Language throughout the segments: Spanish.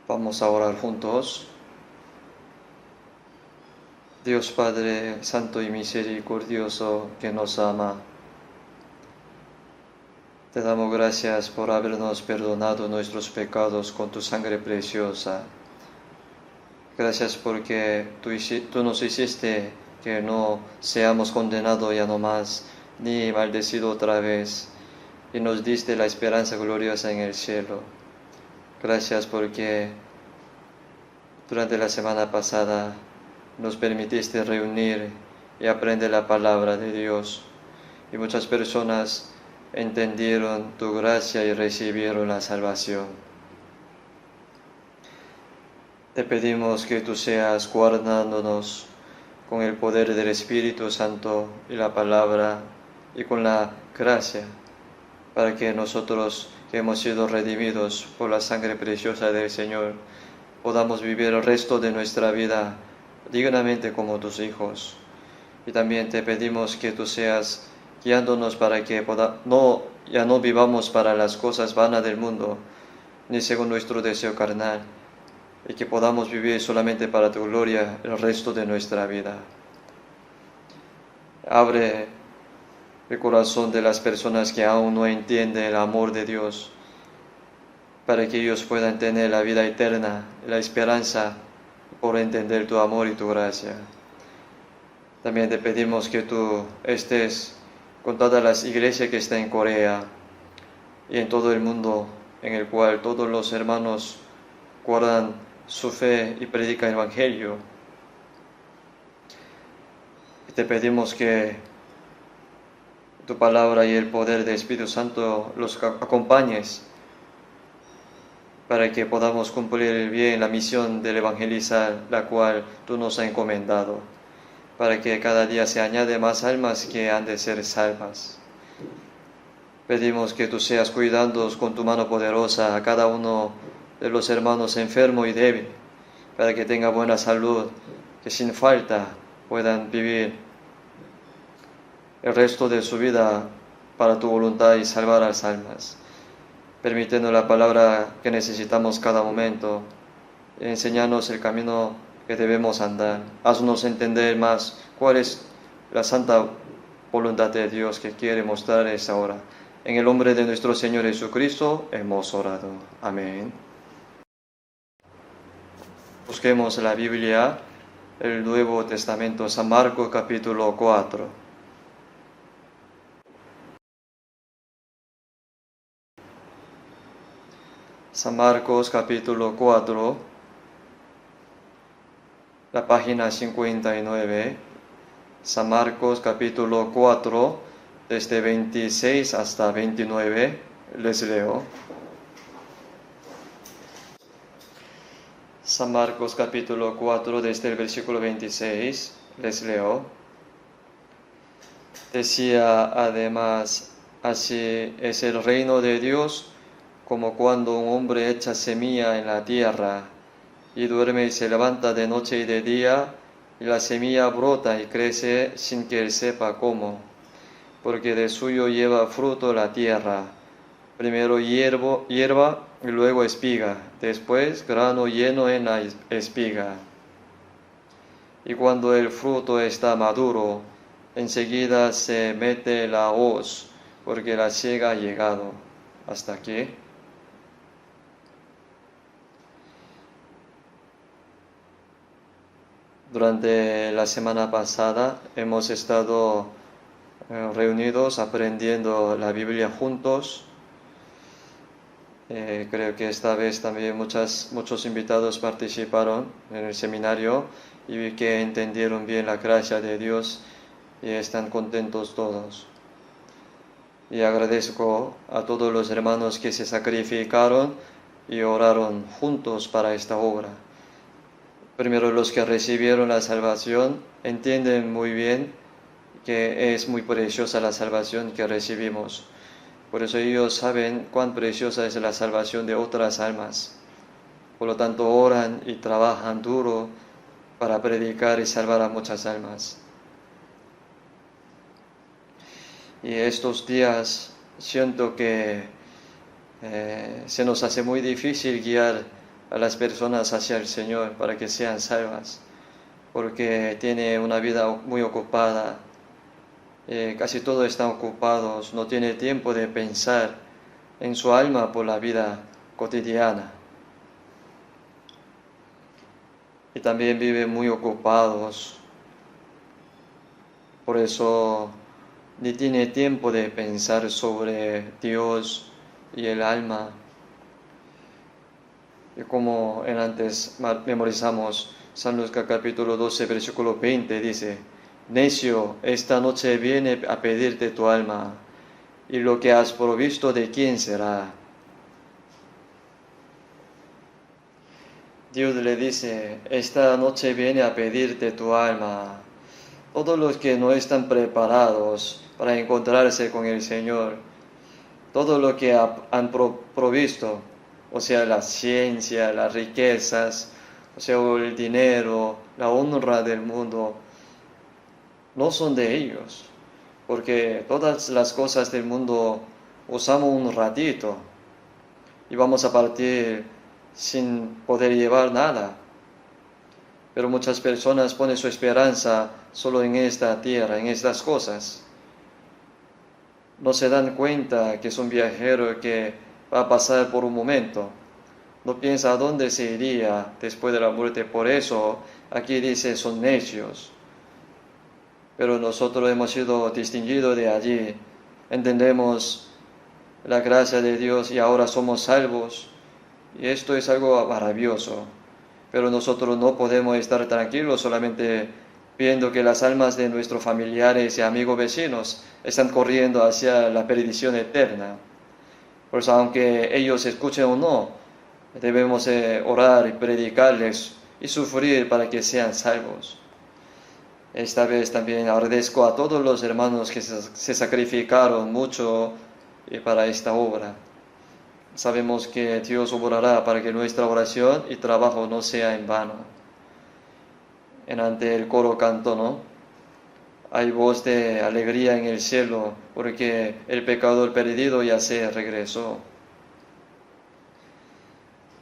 Vamos a orar juntos. Dios Padre Santo y Misericordioso que nos ama, te damos gracias por habernos perdonado nuestros pecados con tu sangre preciosa. Gracias porque tú nos hiciste que no seamos condenados ya no más, ni maldecidos otra vez, y nos diste la esperanza gloriosa en el cielo. Gracias porque durante la semana pasada nos permitiste reunir y aprender la palabra de Dios, y muchas personas entendieron tu gracia y recibieron la salvación. Te pedimos que tú seas guardándonos con el poder del Espíritu Santo y la palabra y con la gracia, para que nosotros que hemos sido redimidos por la sangre preciosa del Señor, podamos vivir el resto de nuestra vida dignamente como tus hijos. Y también te pedimos que tú seas guiándonos para que ya no vivamos para las cosas vanas del mundo, ni según nuestro deseo carnal, y que podamos vivir solamente para tu gloria el resto de nuestra vida. Abre el corazón de las personas que aún no entienden el amor de Dios, para que ellos puedan tener la vida eterna, la esperanza por entender tu amor y tu gracia. También te pedimos que tú estés con todas las iglesias que están en Corea y en todo el mundo, en el cual todos los hermanos guardan su fe y predican el Evangelio. Y te pedimos que tu palabra y el poder del Espíritu Santo los acompañes, para que podamos cumplir bien la misión del evangelizar, la cual tú nos has encomendado, para que cada día se añade más almas que han de ser salvas. Pedimos que tú seas cuidando con tu mano poderosa a cada uno de los hermanos enfermo y débil, para que tenga buena salud, que sin falta puedan vivir el resto de su vida para tu voluntad y salvar a las almas. Permitiendo la palabra que necesitamos cada momento, enséñanos el camino que debemos andar. Haznos entender más cuál es la santa voluntad de Dios que quiere mostrar esa hora. En el nombre de nuestro Señor Jesucristo hemos orado. Amén. Busquemos la Biblia, el Nuevo Testamento, San Marcos capítulo 4. San Marcos capítulo 4, la página 59. San Marcos capítulo 4, desde 26 hasta 29, les leo. San Marcos capítulo 4, desde el versículo 26, les leo. Decía además, así es el reino de Dios, como cuando un hombre echa semilla en la tierra, y duerme y se levanta de noche y de día, y la semilla brota y crece sin que él sepa cómo, porque de suyo lleva fruto la tierra, primero hierba y luego espiga, después grano lleno en la espiga. Y cuando el fruto está maduro, enseguida se mete la hoz, porque la siega ha llegado. ¿Hasta aquí? Durante la semana pasada hemos estado reunidos aprendiendo la Biblia juntos. Creo que esta vez también muchos invitados participaron en el seminario y vi que entendieron bien la gracia de Dios y están contentos todos. Y agradezco a todos los hermanos que se sacrificaron y oraron juntos para esta obra. Primero, los que recibieron la salvación entienden muy bien que es muy preciosa la salvación que recibimos. Por eso ellos saben cuán preciosa es la salvación de otras almas. Por lo tanto, oran y trabajan duro para predicar y salvar a muchas almas. Y estos días siento que se nos hace muy difícil guiar a las personas hacia el Señor para que sean salvas, porque tiene una vida muy ocupada, casi todos están ocupados, no tiene tiempo de pensar en su alma por la vida cotidiana. Y también viven muy ocupados, por eso ni tiene tiempo de pensar sobre Dios y el alma. Y como antes memorizamos, San Lucas capítulo 12, versículo 20 dice: Necio, esta noche viene a pedirte tu alma, y lo que has provisto, ¿de quién será? Dios le dice: esta noche viene a pedirte tu alma. Todos los que no están preparados para encontrarse con el Señor, todo lo que han provisto, o sea, la ciencia, las riquezas, o sea, el dinero, la honra del mundo, no son de ellos, porque todas las cosas del mundo usamos un ratito y vamos a partir sin poder llevar nada. Pero muchas personas ponen su esperanza solo en esta tierra, en estas cosas. No se dan cuenta que es un viajero que va a pasar por un momento. No piensa a dónde se iría después de la muerte. Por eso aquí dice: son necios. Pero nosotros hemos sido distinguidos de allí. Entendemos la gracia de Dios y ahora somos salvos. Y esto es algo maravilloso. Pero nosotros no podemos estar tranquilos solamente viendo que las almas de nuestros familiares y amigos vecinos están corriendo hacia la perdición eterna. Por eso, aunque ellos escuchen o no, debemos orar y predicarles y sufrir para que sean salvos. Esta vez también agradezco a todos los hermanos que se sacrificaron mucho para esta obra. Sabemos que Dios obrará para que nuestra oración y trabajo no sea en vano. Ante el coro cantó, ¿no? Hay voz de alegría en el cielo, porque el pecador perdido ya se regresó.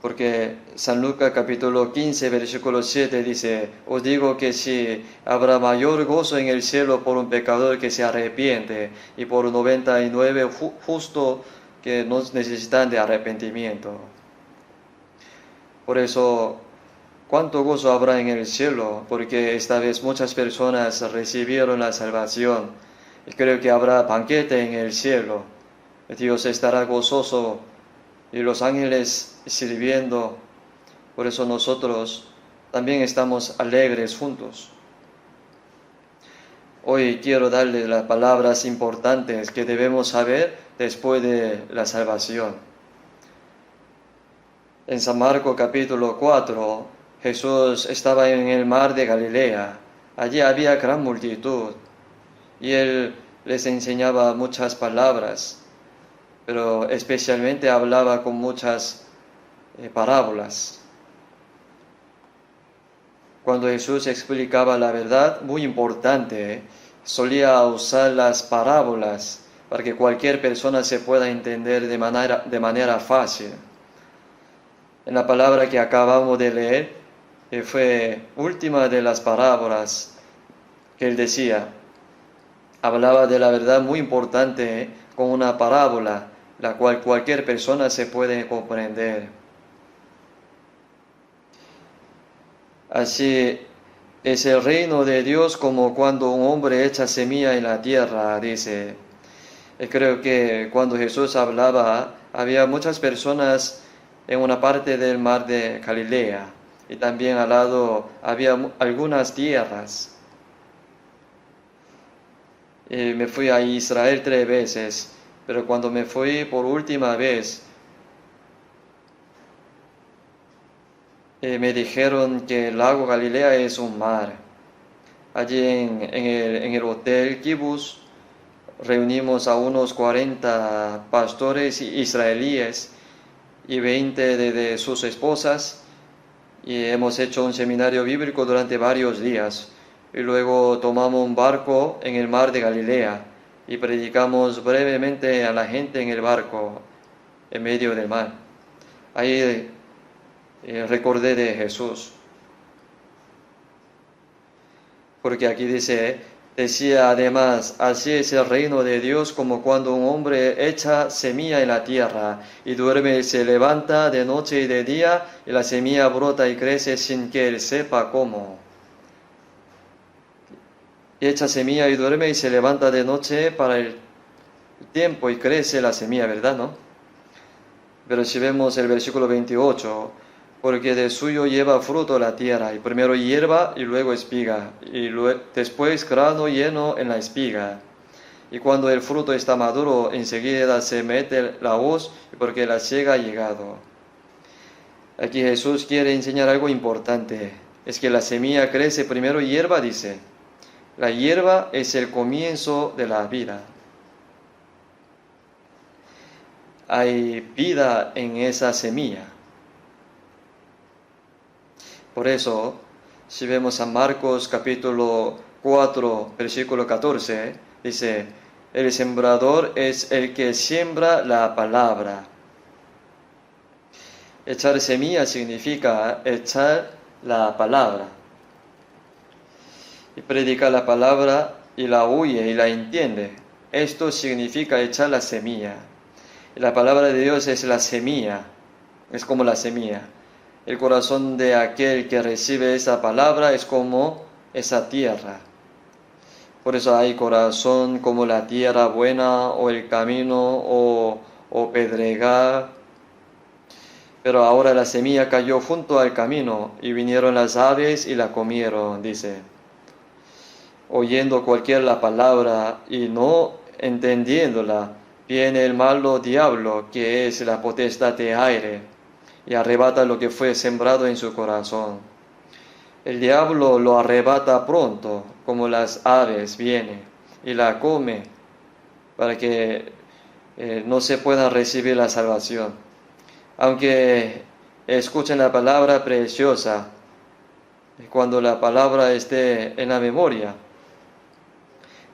Porque San Lucas capítulo 15, versículo 7 dice: os digo que si habrá mayor gozo en el cielo por un pecador que se arrepiente y por 99 justos que no necesitan de arrepentimiento. Por eso, ¿cuánto gozo habrá en el cielo? Porque esta vez muchas personas recibieron la salvación. Y creo que habrá banquete en el cielo. Dios estará gozoso y los ángeles sirviendo. Por eso nosotros también estamos alegres juntos. Hoy quiero darles las palabras importantes que debemos saber después de la salvación. En San Marcos capítulo 4, Jesús estaba en el mar de Galilea. Allí había gran multitud y Él les enseñaba muchas palabras, pero especialmente hablaba con muchas parábolas. Cuando Jesús explicaba la verdad, muy importante, solía usar las parábolas para que cualquier persona se pueda entender de manera fácil. En la palabra que acabamos de leer, fue última de las parábolas que él decía. Hablaba de la verdad muy importante con una parábola, la cual cualquier persona se puede comprender. Así es el reino de Dios como cuando un hombre echa semilla en la tierra, dice. Creo que cuando Jesús hablaba, había muchas personas en una parte del mar de Galilea y también al lado había algunas tierras. Me fui a Israel 3 veces, pero cuando me fui por última vez, me dijeron que el lago Galilea es un mar. Allí en el hotel Kibbutz reunimos a unos 40 pastores israelíes y 20 de sus esposas y hemos hecho un seminario bíblico durante varios días. Y luego tomamos un barco en el mar de Galilea y predicamos brevemente a la gente en el barco en medio del mar. Ahí recordé de Jesús. Porque aquí decía además, así es el reino de Dios como cuando un hombre echa semilla en la tierra y duerme y se levanta de noche y de día y la semilla brota y crece sin que él sepa cómo. Y echa semilla y duerme y se levanta de noche para el tiempo y crece la semilla, ¿verdad, no? Pero si vemos el versículo 28, porque de suyo lleva fruto la tierra, y primero hierba y luego espiga, y después grano lleno en la espiga. Y cuando el fruto está maduro, enseguida se mete la hoz, porque la siega ha llegado. Aquí Jesús quiere enseñar algo importante, es que la semilla crece primero hierba, dice. La hierba es el comienzo de la vida. Hay vida en esa semilla. Por eso, si vemos a Marcos capítulo 4, versículo 14, dice, el sembrador es el que siembra la palabra. Echar semilla significa echar la palabra. Y predica la palabra y la oye y la entiende. Esto significa echar la semilla. Y la palabra de Dios es la semilla, es como la semilla. El corazón de aquel que recibe esa palabra es como esa tierra. Por eso hay corazón como la tierra buena o el camino o pedregal. Pero ahora la semilla cayó junto al camino y vinieron las aves y la comieron, dice. Oyendo cualquier la palabra y no entendiéndola, viene el malo diablo, que es la potestad de aire, y arrebata lo que fue sembrado en su corazón. El diablo lo arrebata pronto, como las aves viene, y la come, para que no se pueda recibir la salvación. Aunque escuchen la palabra preciosa, cuando la palabra esté en la memoria,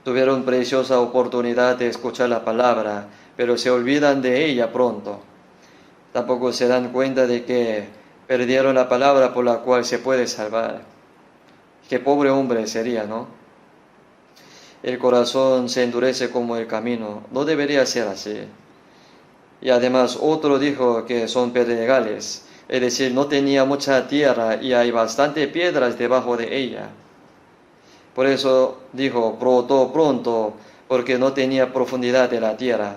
tuvieron preciosa oportunidad de escuchar la palabra, pero se olvidan de ella pronto. Tampoco se dan cuenta de que perdieron la palabra por la cual se puede salvar. Qué pobre hombre sería, ¿no? El corazón se endurece como el camino. No debería ser así. Y además otro dijo que son pedregales, es decir, no tenía mucha tierra y hay bastante piedras debajo de ella. Por eso dijo, brotó pronto, porque no tenía profundidad de la tierra.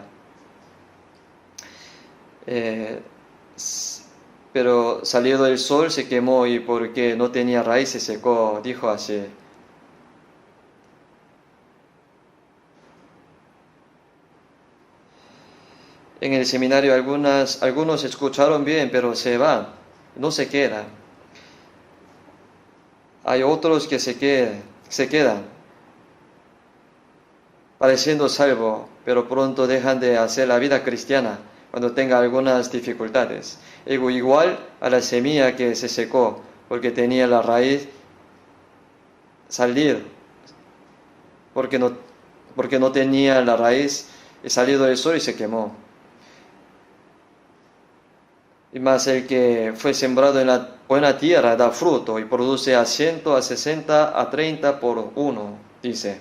Pero salido el sol se quemó y porque no tenía raíz se secó, dijo así. En el seminario algunos escucharon bien, pero se van, no se quedan. Hay otros que se quedan, pareciendo salvo, pero pronto dejan de hacer la vida cristiana cuando tenga algunas dificultades. Igual a la semilla que se secó, porque tenía la raíz salir, porque no tenía la raíz, y salido el sol y se quemó. Y más el que fue sembrado en la buena tierra da fruto y produce a 100, a 60, a 30 por uno, dice.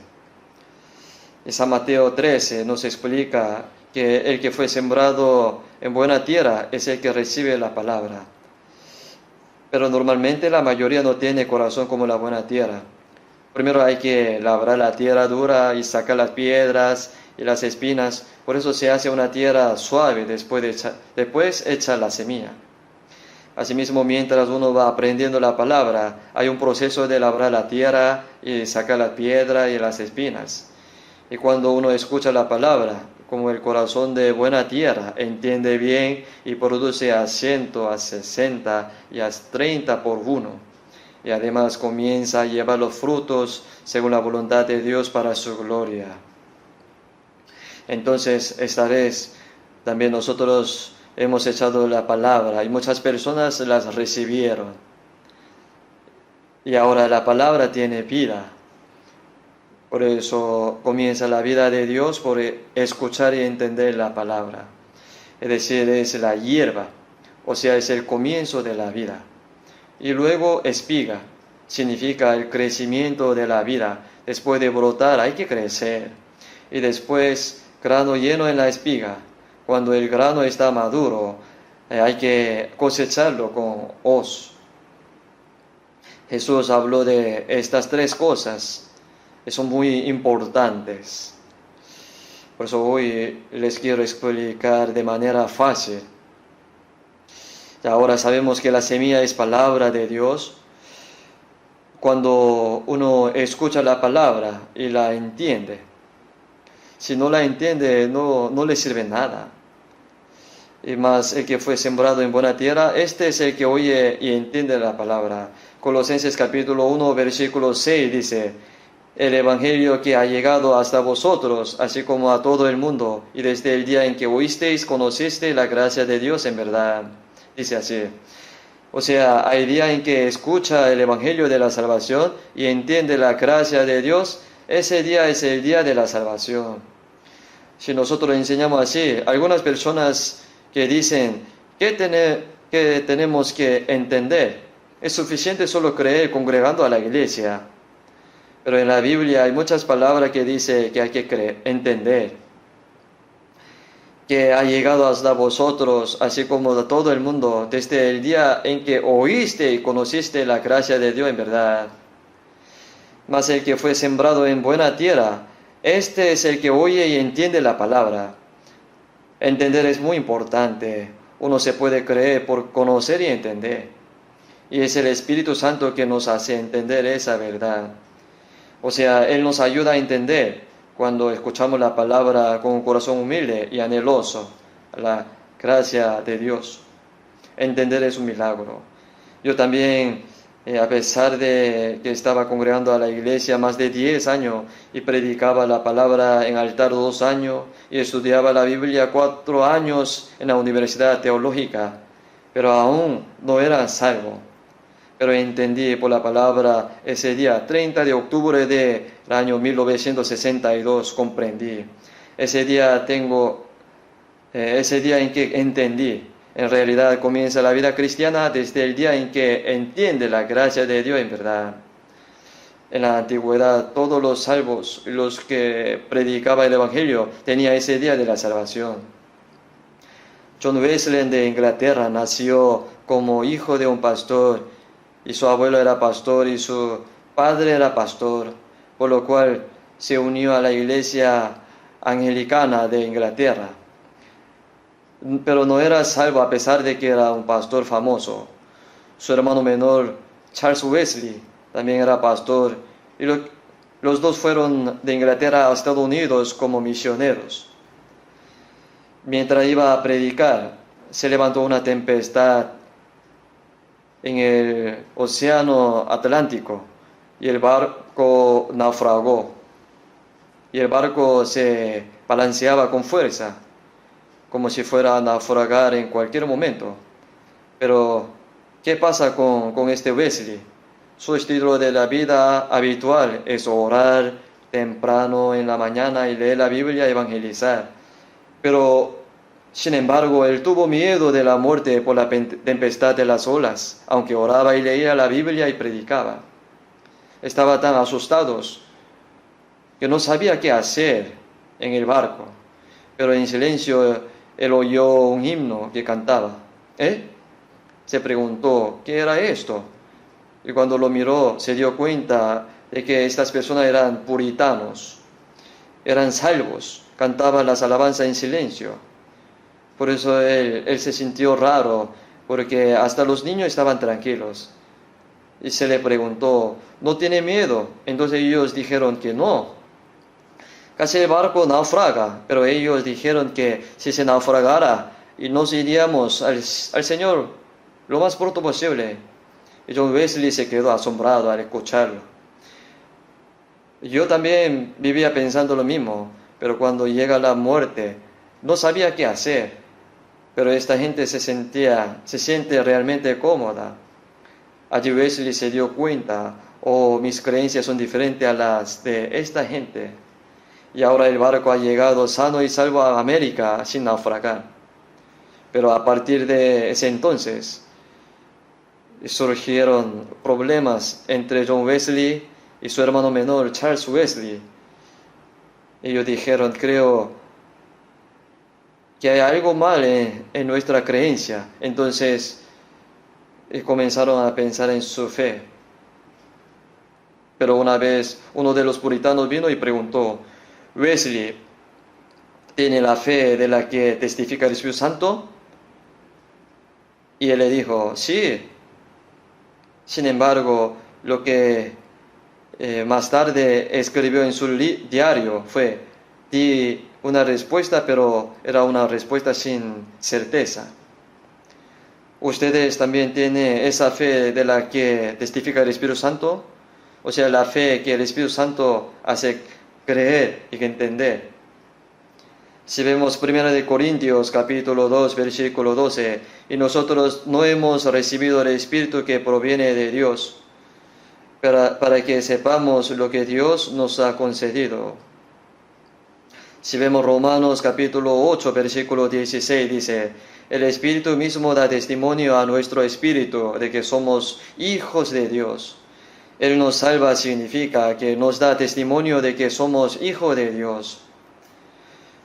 Y San Mateo 13 nos explica que el que fue sembrado en buena tierra es el que recibe la palabra. Pero normalmente la mayoría no tiene corazón como la buena tierra. Primero hay que labrar la tierra dura y sacar las piedras y las espinas. Por eso se hace una tierra suave después echa la semilla. Asimismo, mientras uno va aprendiendo la palabra, hay un proceso de labrar la tierra y sacar la piedra y las espinas. Y cuando uno escucha la palabra, como el corazón de buena tierra, entiende bien y produce a 100, a 60 y a 30 por uno. Y además comienza a llevar los frutos según la voluntad de Dios para su gloria. Entonces, esta vez también nosotros hemos echado la palabra y muchas personas las recibieron. Y ahora la palabra tiene vida. Por eso comienza la vida de Dios por escuchar y entender la palabra. Es decir, es la hierba o sea, es el comienzo de la vida. Y luego espiga, significa el crecimiento de la vida. Después de brotar hay que crecer. Y después grano lleno en la espiga. Cuando el grano está maduro, hay que cosecharlo con hoz. Jesús habló de estas tres cosas, que son muy importantes. Por eso hoy les quiero explicar de manera fácil. Y ahora sabemos que la semilla es palabra de Dios. Cuando uno escucha la palabra y la entiende, si no la entiende, no le sirve nada. Y más el que fue sembrado en buena tierra, este es el que oye y entiende la palabra. Colosenses capítulo 1, versículo 6 dice: el evangelio que ha llegado hasta vosotros, así como a todo el mundo, y desde el día en que oísteis, conocisteis la gracia de Dios en verdad. Dice así. O sea, hay día en que escucha el evangelio de la salvación y entiende la gracia de Dios, ese día es el día de la salvación. Si nosotros enseñamos así, algunas personas que dicen, ¿qué tenemos que entender? Es suficiente solo creer congregando a la iglesia. Pero en la Biblia hay muchas palabras que dice que hay que entender. Que ha llegado hasta vosotros, así como a todo el mundo, desde el día en que oíste y conociste la gracia de Dios en verdad. Mas el que fue sembrado en buena tierra, este es el que oye y entiende la palabra. Entender es muy importante. Uno se puede creer por conocer y entender. Y es el Espíritu Santo que nos hace entender esa verdad. O sea, Él nos ayuda a entender cuando escuchamos la palabra con un corazón humilde y anheloso, la gracia de Dios. Entender es un milagro. Yo también, a pesar de que estaba congregando a la iglesia más de 10 años y predicaba la palabra en altar 2 años y estudiaba la Biblia 4 años en la Universidad Teológica, pero aún no era salvo. Pero entendí por la palabra ese día, 30 de octubre del año 1962, comprendí. Ese día en que entendí. En realidad comienza la vida cristiana desde el día en que entiende la gracia de Dios en verdad. En la antigüedad, todos los salvos, los que predicaban el Evangelio, tenían ese día de la salvación. John Wesley de Inglaterra nació como hijo de un pastor, y su abuelo era pastor y su padre era pastor, por lo cual se unió a la iglesia anglicana de Inglaterra. Pero no era salvo a pesar de que era un pastor famoso. Su hermano menor, Charles Wesley, también era pastor, y los dos fueron de Inglaterra a Estados Unidos como misioneros. Mientras iba a predicar, se levantó una tempestad en el océano Atlántico y el barco naufragó. Y el barco se balanceaba con fuerza, como si fuera a naufragar en cualquier momento. Pero, ¿qué pasa con este Wesley? Su estilo de la vida habitual es orar temprano en la mañana y leer la Biblia y evangelizar. Pero sin embargo, él tuvo miedo de la muerte por la tempestad de las olas, aunque oraba y leía la Biblia y predicaba. Estaba tan asustados que no sabía qué hacer en el barco, pero en silencio él oyó un himno que cantaba. Se preguntó, ¿qué era esto? Y cuando lo miró, se dio cuenta de que estas personas eran puritanos, eran salvos, cantaban las alabanzas en silencio. Por eso él se sintió raro, porque hasta los niños estaban tranquilos. Y se le preguntó, ¿no tiene miedo? Entonces ellos dijeron que no. Casi el barco naufraga, pero ellos dijeron que si se naufragara y nos iríamos al Señor lo más pronto posible. Y John Wesley se quedó asombrado al escucharlo. Yo también vivía pensando lo mismo, pero cuando llega la muerte, no sabía qué hacer. Pero esta gente se siente realmente cómoda. Allí Wesley se dio cuenta, mis creencias son diferentes a las de esta gente. Y ahora el barco ha llegado sano y salvo a América sin naufragar. Pero a partir de ese entonces surgieron problemas entre John Wesley y su hermano menor Charles Wesley. Ellos dijeron, creo que hay algo mal en nuestra creencia. Entonces comenzaron a pensar en su fe. Pero una vez uno de los puritanos vino y preguntó, Wesley, ¿tiene la fe de la que testifica el Espíritu Santo? Y él le dijo, sí. Sin embargo, lo que más tarde escribió en su diario fue, di una respuesta, pero era una respuesta sin certeza. ¿Ustedes también tienen esa fe de la que testifica el Espíritu Santo? O sea, la fe que el Espíritu Santo hace creer y entender. Si vemos 1 Corintios capítulo 2, versículo 12, y nosotros no hemos recibido el Espíritu que proviene de Dios, para que sepamos lo que Dios nos ha concedido. Si vemos Romanos capítulo 8, versículo 16, dice, el Espíritu mismo da testimonio a nuestro espíritu de que somos hijos de Dios. Él nos salva significa que nos da testimonio de que somos hijos de Dios.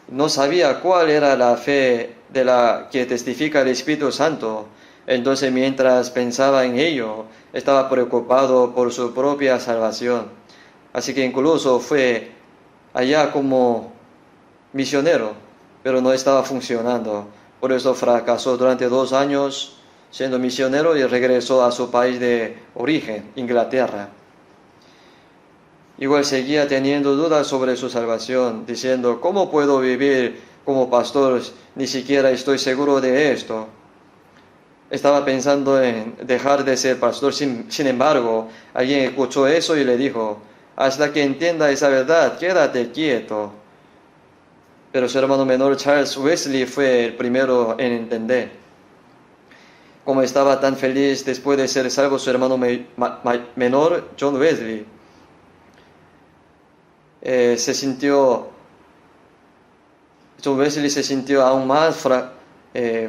No sabía cuál era la fe de la que testifica el Espíritu Santo. Entonces, mientras pensaba en ello, estaba preocupado por su propia salvación. Así que incluso fue allá como misionero, pero no estaba funcionando. Por eso fracasó durante 2 años siendo misionero y regresó a su país de origen, Inglaterra. Igual seguía teniendo dudas sobre su salvación, diciendo, ¿cómo puedo vivir como pastor? Ni siquiera estoy seguro de esto. Estaba pensando en dejar de ser pastor, sin embargo, alguien escuchó eso y le dijo, hasta que entienda esa verdad, quédate quieto. Pero su hermano menor Charles Wesley fue el primero en entender. Como estaba tan feliz después de ser salvo su hermano menor, John Wesley, John Wesley se sintió aún más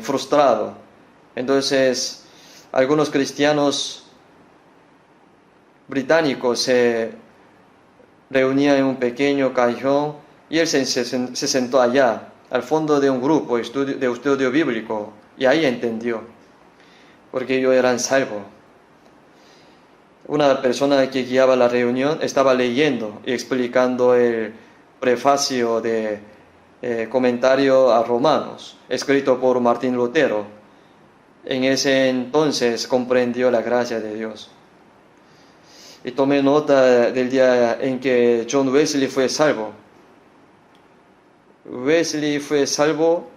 frustrado. Entonces, algunos cristianos británicos se reunían en un pequeño callejón y él se sentó allá, al fondo de un grupo de estudio bíblico, y ahí entendió, porque ellos eran salvos. Una persona que guiaba la reunión estaba leyendo y explicando el prefacio de comentario a Romanos, escrito por Martín Lutero. En ese entonces comprendió la gracia de Dios. Y tomé nota del día en que John Wesley fue salvo. Wesley fue salvo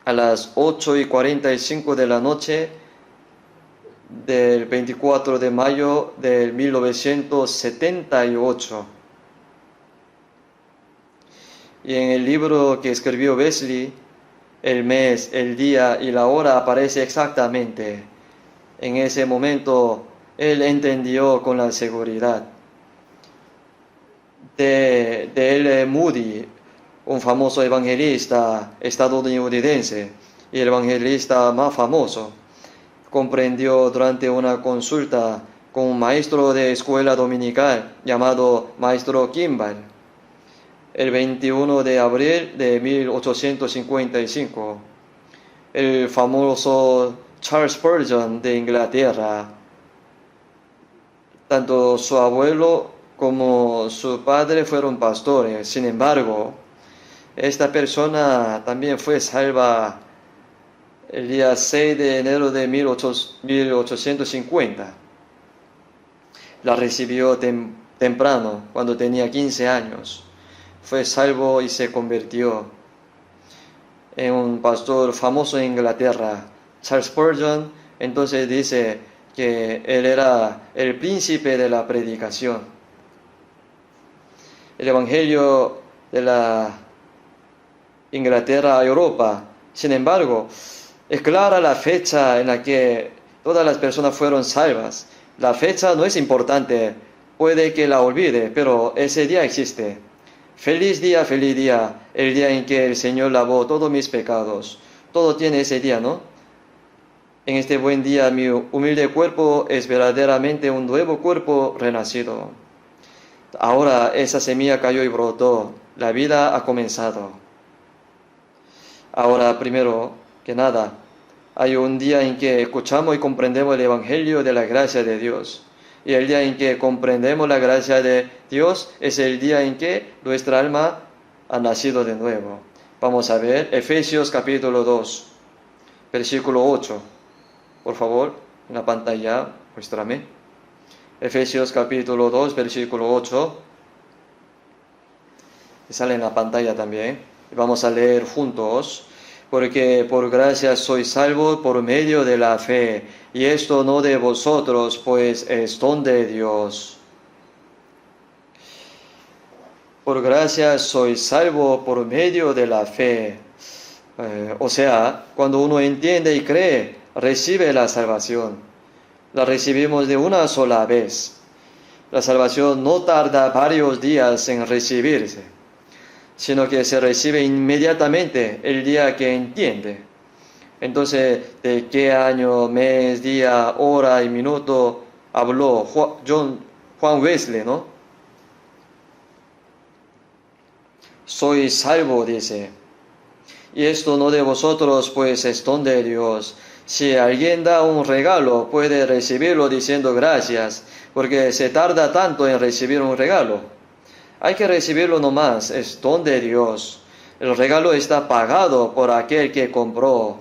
a las 8:45 de la noche del 24 de mayo de 1978. Y en el libro que escribió Wesley, el mes, el día y la hora aparece exactamente. En ese momento, él entendió con la seguridad. De L. Moody, un famoso evangelista estadounidense y el evangelista más famoso, comprendió durante una consulta con un maestro de escuela dominical llamado Maestro Kimball, el 21 de abril de 1855. El famoso Charles Spurgeon de Inglaterra, tanto su abuelo como su padre fueron pastores. Sin embargo, esta persona también fue salva el día 6 de enero de 1850. La recibió temprano, cuando tenía 15 años. Fue salvo y se convirtió en un pastor famoso en Inglaterra. Charles Spurgeon entonces dice que él era el príncipe de la predicación. El evangelio de la Inglaterra a Europa, sin embargo, es clara la fecha en la que todas las personas fueron salvas. La fecha no es importante, puede que la olvide, pero ese día existe. Feliz día, el día en que el Señor lavó todos mis pecados, todo tiene ese día, ¿no? En este buen día mi humilde cuerpo es verdaderamente un nuevo cuerpo renacido. Ahora esa semilla cayó y brotó, la vida ha comenzado. Ahora, primero que nada, hay un día en que escuchamos y comprendemos el Evangelio de la gracia de Dios. Y el día en que comprendemos la gracia de Dios es el día en que nuestra alma ha nacido de nuevo. Vamos a ver Efesios capítulo 2, versículo 8. Por favor, en la pantalla, muéstrame. Efesios capítulo 2, versículo 8. Sale en la pantalla también. Vamos a leer juntos. Porque por gracia sois salvos por medio de la fe, y esto no de vosotros, pues es don de Dios. Por gracia sois salvos por medio de la fe. O sea, cuando uno entiende y cree, recibe la salvación. La recibimos de una sola vez. La salvación no tarda varios días en recibirse, sino que se recibe inmediatamente el día que entiende. Entonces, ¿de qué año, mes, día, hora y minuto habló Juan Wesley, no? Soy salvo, dice. Y esto no de vosotros, pues es don de Dios. Si alguien da un regalo, puede recibirlo diciendo gracias, porque se tarda tanto en recibir un regalo. Hay que recibirlo nomás, es don de Dios. El regalo está pagado por aquel que compró.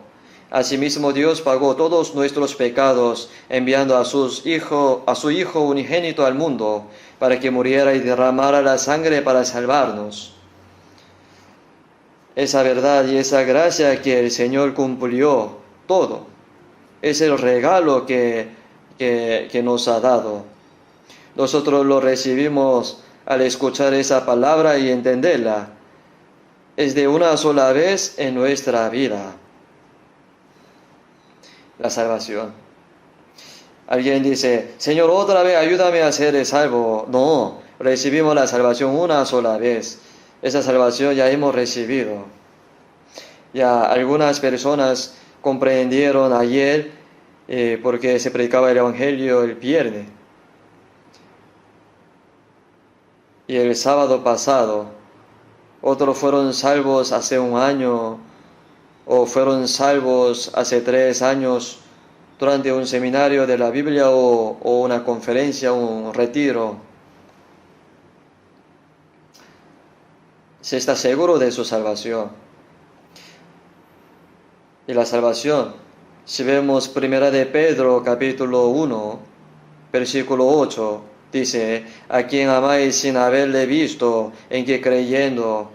Asimismo Dios pagó todos nuestros pecados, enviando a su Hijo unigénito al mundo, para que muriera y derramara la sangre para salvarnos. Esa verdad y esa gracia que el Señor cumplió todo, es el regalo que nos ha dado. Nosotros lo recibimos al escuchar esa palabra y entenderla. Es de una sola vez en nuestra vida. La salvación. Alguien dice, Señor, otra vez ayúdame a ser salvo. No, recibimos la salvación una sola vez. Esa salvación ya hemos recibido. Ya algunas personas comprendieron ayer porque se predicaba el Evangelio el viernes. Y el sábado pasado, otros fueron salvos hace un año, o fueron salvos hace 3 años durante un seminario de la Biblia o una conferencia, un retiro. Se está seguro de su salvación. Y la salvación, si vemos 1 de Pedro capítulo 1, versículo 8, dice, a quien amáis sin haberle visto, en que creyendo,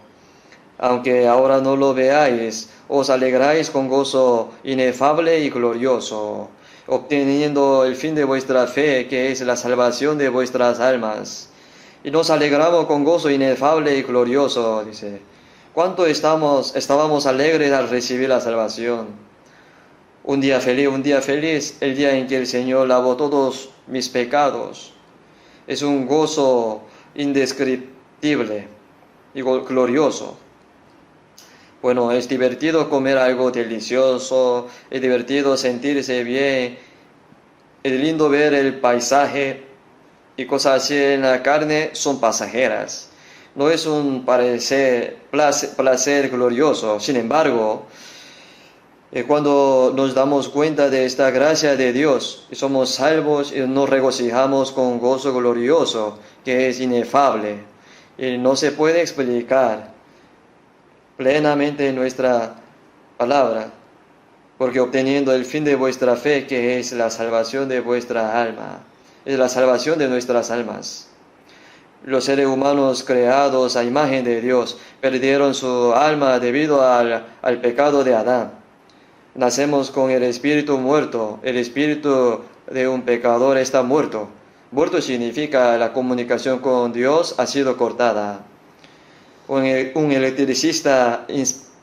aunque ahora no lo veáis, os alegráis con gozo inefable y glorioso, obteniendo el fin de vuestra fe, que es la salvación de vuestras almas. Y nos alegramos con gozo inefable y glorioso, dice. ¿Cuánto estábamos alegres al recibir la salvación? Un día feliz, el día en que el Señor lavó todos mis pecados. Es un gozo indescriptible y glorioso. Bueno, es divertido comer algo delicioso, es divertido sentirse bien, es lindo ver el paisaje y cosas así en la carne son pasajeras. No es un placer glorioso. Sin embargo, cuando nos damos cuenta de esta gracia de Dios y somos salvos y nos regocijamos con gozo glorioso que es inefable y no se puede explicar plenamente en nuestra palabra, porque obteniendo el fin de vuestra fe, que es la salvación de vuestra alma, es la salvación de nuestras almas. Los seres humanos creados a imagen de Dios perdieron su alma debido al pecado de Adán. Nacemos con el espíritu muerto. El espíritu de un pecador está muerto. Muerto significa la comunicación con Dios ha sido cortada. Un electricista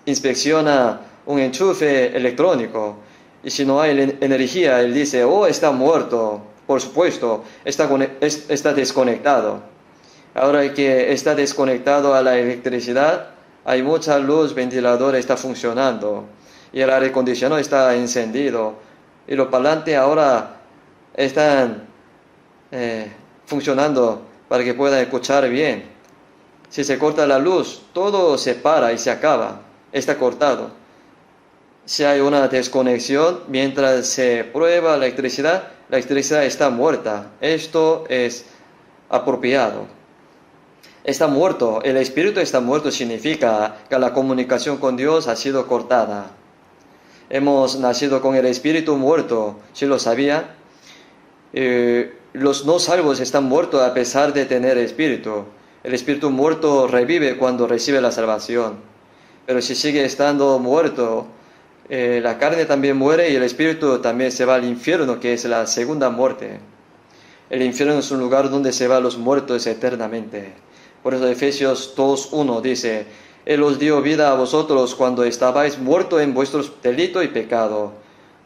inspecciona un enchufe electrónico y si no hay energía, él dice, oh, está muerto. Por supuesto, está desconectado. Ahora que está desconectado a la electricidad, hay mucha luz, ventilador está funcionando. y el aire acondicionado está encendido y los parlantes ahora están funcionando para que puedan escuchar bien. Si se corta la luz, todo se para y se acaba, está cortado. Si hay una desconexión mientras se prueba la electricidad está muerta. Esto es apropiado. Está muerto, el espíritu está muerto significa que la comunicación con Dios ha sido cortada. Hemos nacido con el espíritu muerto, ¿sí lo sabía? Los no salvos están muertos a pesar de tener espíritu. El espíritu muerto revive cuando recibe la salvación. Pero si sigue estando muerto, la carne también muere y el espíritu también se va al infierno, que es la segunda muerte. El infierno es un lugar donde se van los muertos eternamente. Por eso Efesios 2:1 dice: Él os dio vida a vosotros cuando estabais muertos en vuestros delitos y pecado,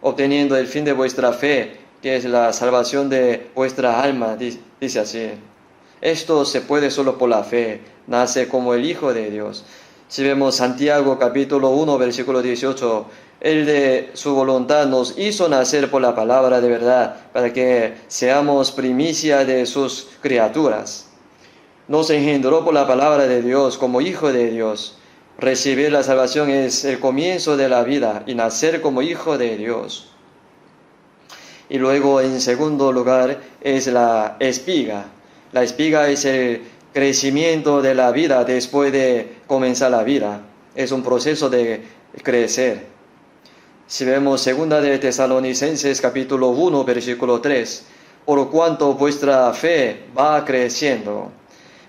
obteniendo el fin de vuestra fe, que es la salvación de vuestra alma, dice así. Esto se puede solo por la fe, nace como el Hijo de Dios. Si vemos Santiago capítulo 1, versículo 18, Él de su voluntad nos hizo nacer por la palabra de verdad, para que seamos primicia de sus criaturas. Nos engendró por la palabra de Dios como Hijo de Dios. Recibir la salvación es el comienzo de la vida y nacer como Hijo de Dios. Y luego, en segundo lugar, es la espiga. La espiga es el crecimiento de la vida después de comenzar la vida. Es un proceso de crecer. Si vemos 2 de Tesalonicenses capítulo 1, versículo 3, por cuanto vuestra fe va creciendo.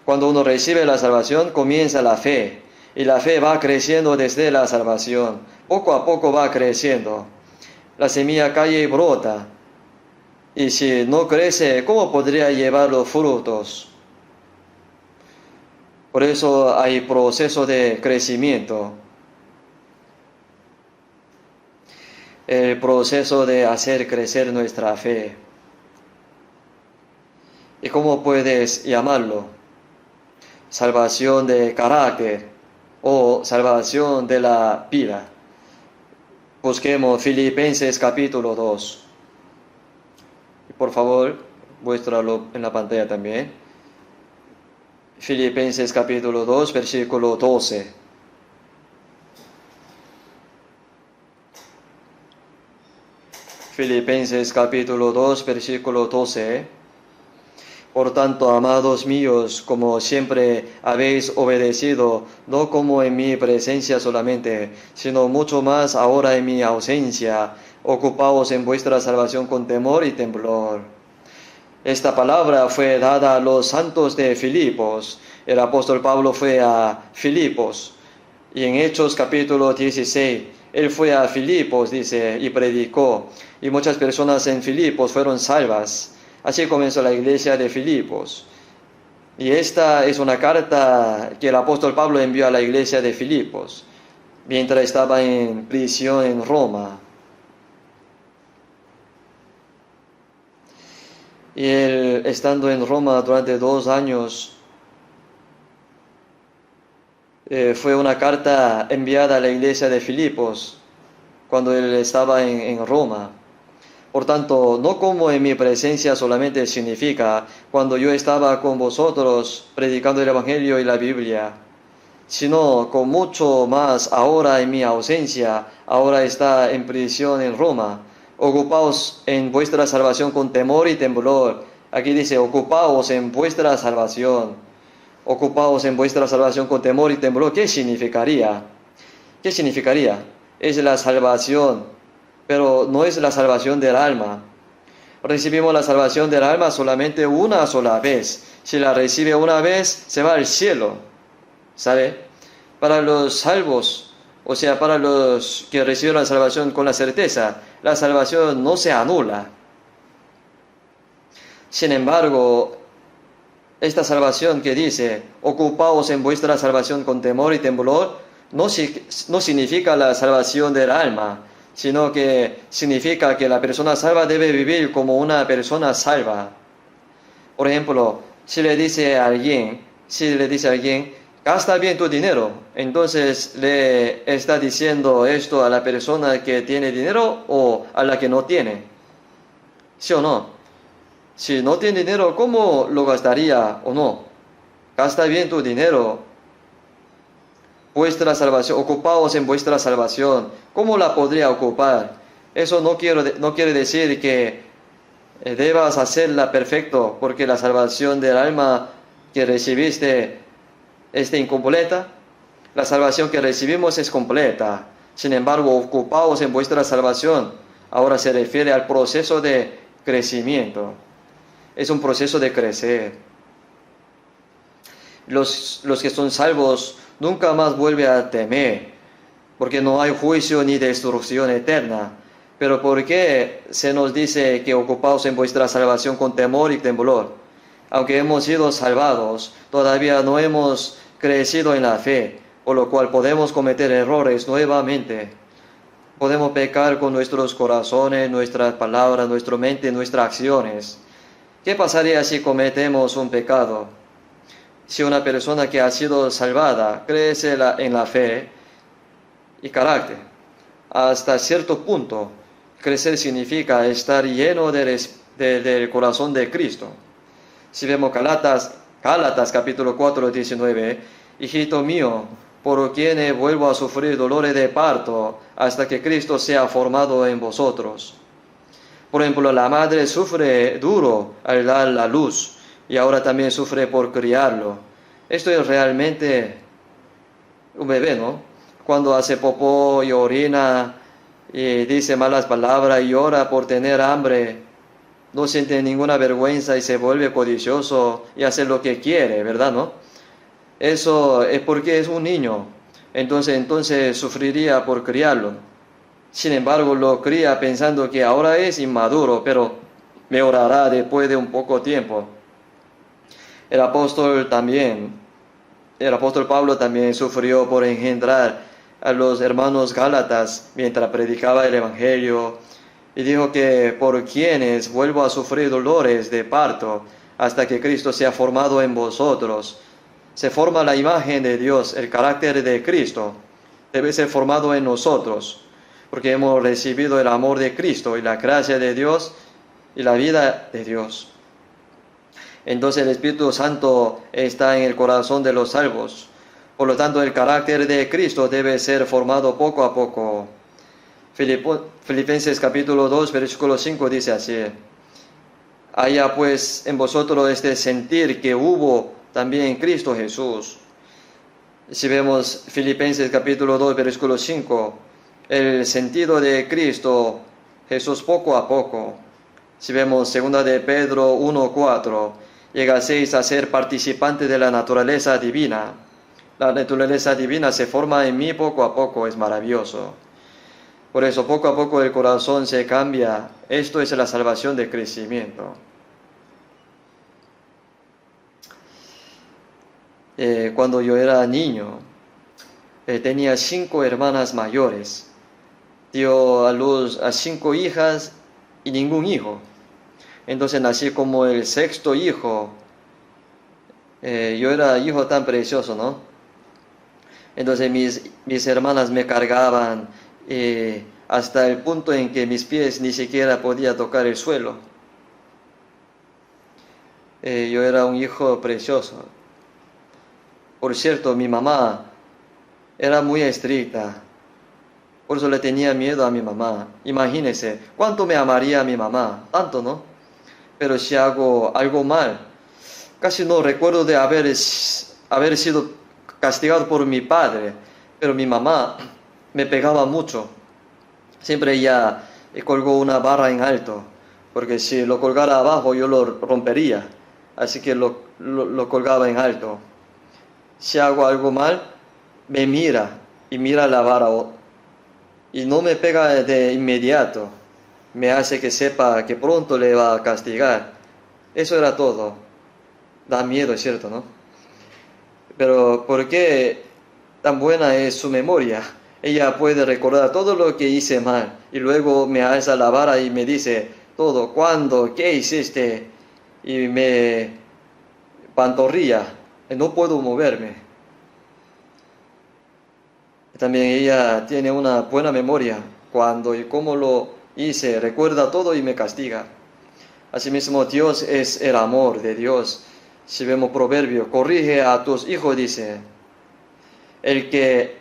Cuando uno recibe la salvación, comienza la fe. Y la fe va creciendo desde la salvación. Poco a poco va creciendo. La semilla cae y brota. Y si no crece, ¿cómo podría llevar los frutos? Por eso hay proceso de crecimiento. El proceso de hacer crecer nuestra fe. ¿Y cómo puedes llamarlo? Salvación de carácter o salvación de la vida. Busquemos Filipenses capítulo 2. Y por favor, muéstralo en la pantalla también. Filipenses capítulo 2, versículo 12. Filipenses capítulo 2, versículo 12. Por tanto, amados míos, como siempre habéis obedecido, no como en mi presencia solamente, sino mucho más ahora en mi ausencia, ocupaos en vuestra salvación con temor y temblor. Esta palabra fue dada a los santos de Filipos. El apóstol Pablo fue a Filipos. Y en Hechos capítulo 16, él fue a Filipos, dice, y predicó. Y muchas personas en Filipos fueron salvas. Así comenzó la iglesia de Filipos. Y esta es una carta que el apóstol Pablo envió a la iglesia de Filipos, mientras estaba en prisión en Roma. Y él, estando en Roma durante 2 años, fue una carta enviada a la iglesia de Filipos, cuando él estaba en Roma. Por tanto, no como en mi presencia solamente significa cuando yo estaba con vosotros predicando el Evangelio y la Biblia, sino con mucho más ahora en mi ausencia, ahora está en prisión en Roma. Ocupaos en vuestra salvación con temor y temblor. Aquí dice, ocupaos en vuestra salvación. Ocupaos en vuestra salvación con temor y temblor. ¿Qué significaría? ¿Qué significaría? Es la salvación, pero no es la salvación del alma. Recibimos la salvación del alma solamente una sola vez. Si la recibe una vez, se va al cielo. ¿Sabe? Para los salvos, o sea, para los que reciben la salvación con la certeza, la salvación no se anula. Sin embargo, esta salvación que dice, ocupaos en vuestra salvación con temor y temblor, no significa la salvación del alma, sino que significa que la persona salva debe vivir como una persona salva. Por ejemplo, si le dice a alguien gasta bien tu dinero. Entonces le está diciendo esto a la persona que tiene dinero o a la que no tiene. ¿Sí o no? Si no tiene dinero, ¿cómo lo gastaría o no? Gasta bien tu dinero. Vuestra salvación, ocupaos en vuestra salvación. ¿Cómo la podría ocupar? Eso no quiere decir que debas hacerla perfecto, porque la salvación del alma que recibiste es incompleta. La salvación que recibimos es completa. Sin embargo, ocupaos en vuestra salvación. Ahora se refiere al proceso de crecimiento. Es un proceso de crecer. Los que son salvos nunca más vuelven a temer, porque no hay juicio ni destrucción eterna. Pero ¿por qué se nos dice que ocupaos en vuestra salvación con temor y temblor? Aunque hemos sido salvados, todavía no hemos crecido en la fe, por lo cual podemos cometer errores nuevamente. Podemos pecar con nuestros corazones, nuestras palabras, nuestra mente, nuestras acciones. ¿Qué pasaría si cometemos un pecado? Si una persona que ha sido salvada crece en la fe y carácter, hasta cierto punto, crecer significa estar lleno del corazón de Cristo. Si vemos Gálatas capítulo 4, 19, hijito mío, por quien vuelvo a sufrir dolores de parto hasta que Cristo sea formado en vosotros. Por ejemplo, la madre sufre duro al dar la luz y ahora también sufre por criarlo. Esto es realmente un bebé, ¿no? Cuando hace popó y orina y dice malas palabras y llora por tener hambre, no siente ninguna vergüenza y se vuelve codicioso y hace lo que quiere, ¿verdad, no? Eso es porque es un niño, entonces sufriría por criarlo. Sin embargo, lo cría pensando que ahora es inmaduro, pero mejorará después de un poco tiempo. El apóstol Pablo también sufrió por engendrar a los hermanos Gálatas mientras predicaba el Evangelio, y dijo que por quienes vuelvo a sufrir dolores de parto hasta que Cristo sea formado en vosotros. Se forma la imagen de Dios, el carácter de Cristo debe ser formado en nosotros, porque hemos recibido el amor de Cristo y la gracia de Dios y la vida de Dios. Entonces el Espíritu Santo está en el corazón de los salvos. Por lo tanto, el carácter de Cristo debe ser formado poco a poco. Filipenses capítulo 2, versículo 5 dice así: haya pues en vosotros este sentir que hubo también en Cristo Jesús. Si vemos Filipenses capítulo 2, versículo 5, el sentido de Cristo Jesús poco a poco. Si vemos 2 de Pedro 1:4, llegaseis a ser participantes de la naturaleza divina. La naturaleza divina se forma en mí poco a poco, es maravilloso. Por eso poco a poco el corazón se cambia. Esto es la salvación de crecimiento. Cuando yo era niño, tenía 5 hermanas mayores. Dio a luz a 5 hijas y ningún hijo. Entonces nací como el 6º hijo. Yo era hijo tan precioso, ¿no? Entonces mis hermanas me cargaban hasta el punto en que mis pies ni siquiera podían tocar el suelo. Yo era un hijo precioso. Por cierto, mi mamá era muy estricta. Por eso le tenía miedo a mi mamá. Imagínense, ¿cuánto me amaría a mi mamá? Tanto, ¿no? Pero si hago algo mal, casi no recuerdo de haber sido castigado por mi padre, pero mi mamá me pegaba mucho. Siempre ella colgó una barra en alto, porque si lo colgara abajo yo lo rompería, así que lo colgaba en alto. Si hago algo mal, me mira y mira la vara y no me pega de inmediato, me hace que sepa que pronto le va a castigar. Eso era todo. Da miedo, es cierto, ¿no? Pero ¿por qué tan buena es su memoria? Ella puede recordar todo lo que hice mal y luego me alza la vara y me dice todo, ¿cuándo? ¿Qué hiciste? Y me pantorrilla, no puedo moverme. También ella tiene una buena memoria. Cuando y cómo lo hice, recuerda todo y me castiga. Asimismo, Dios es el amor de Dios. Si vemos proverbio, corrige a tus hijos, dice. El que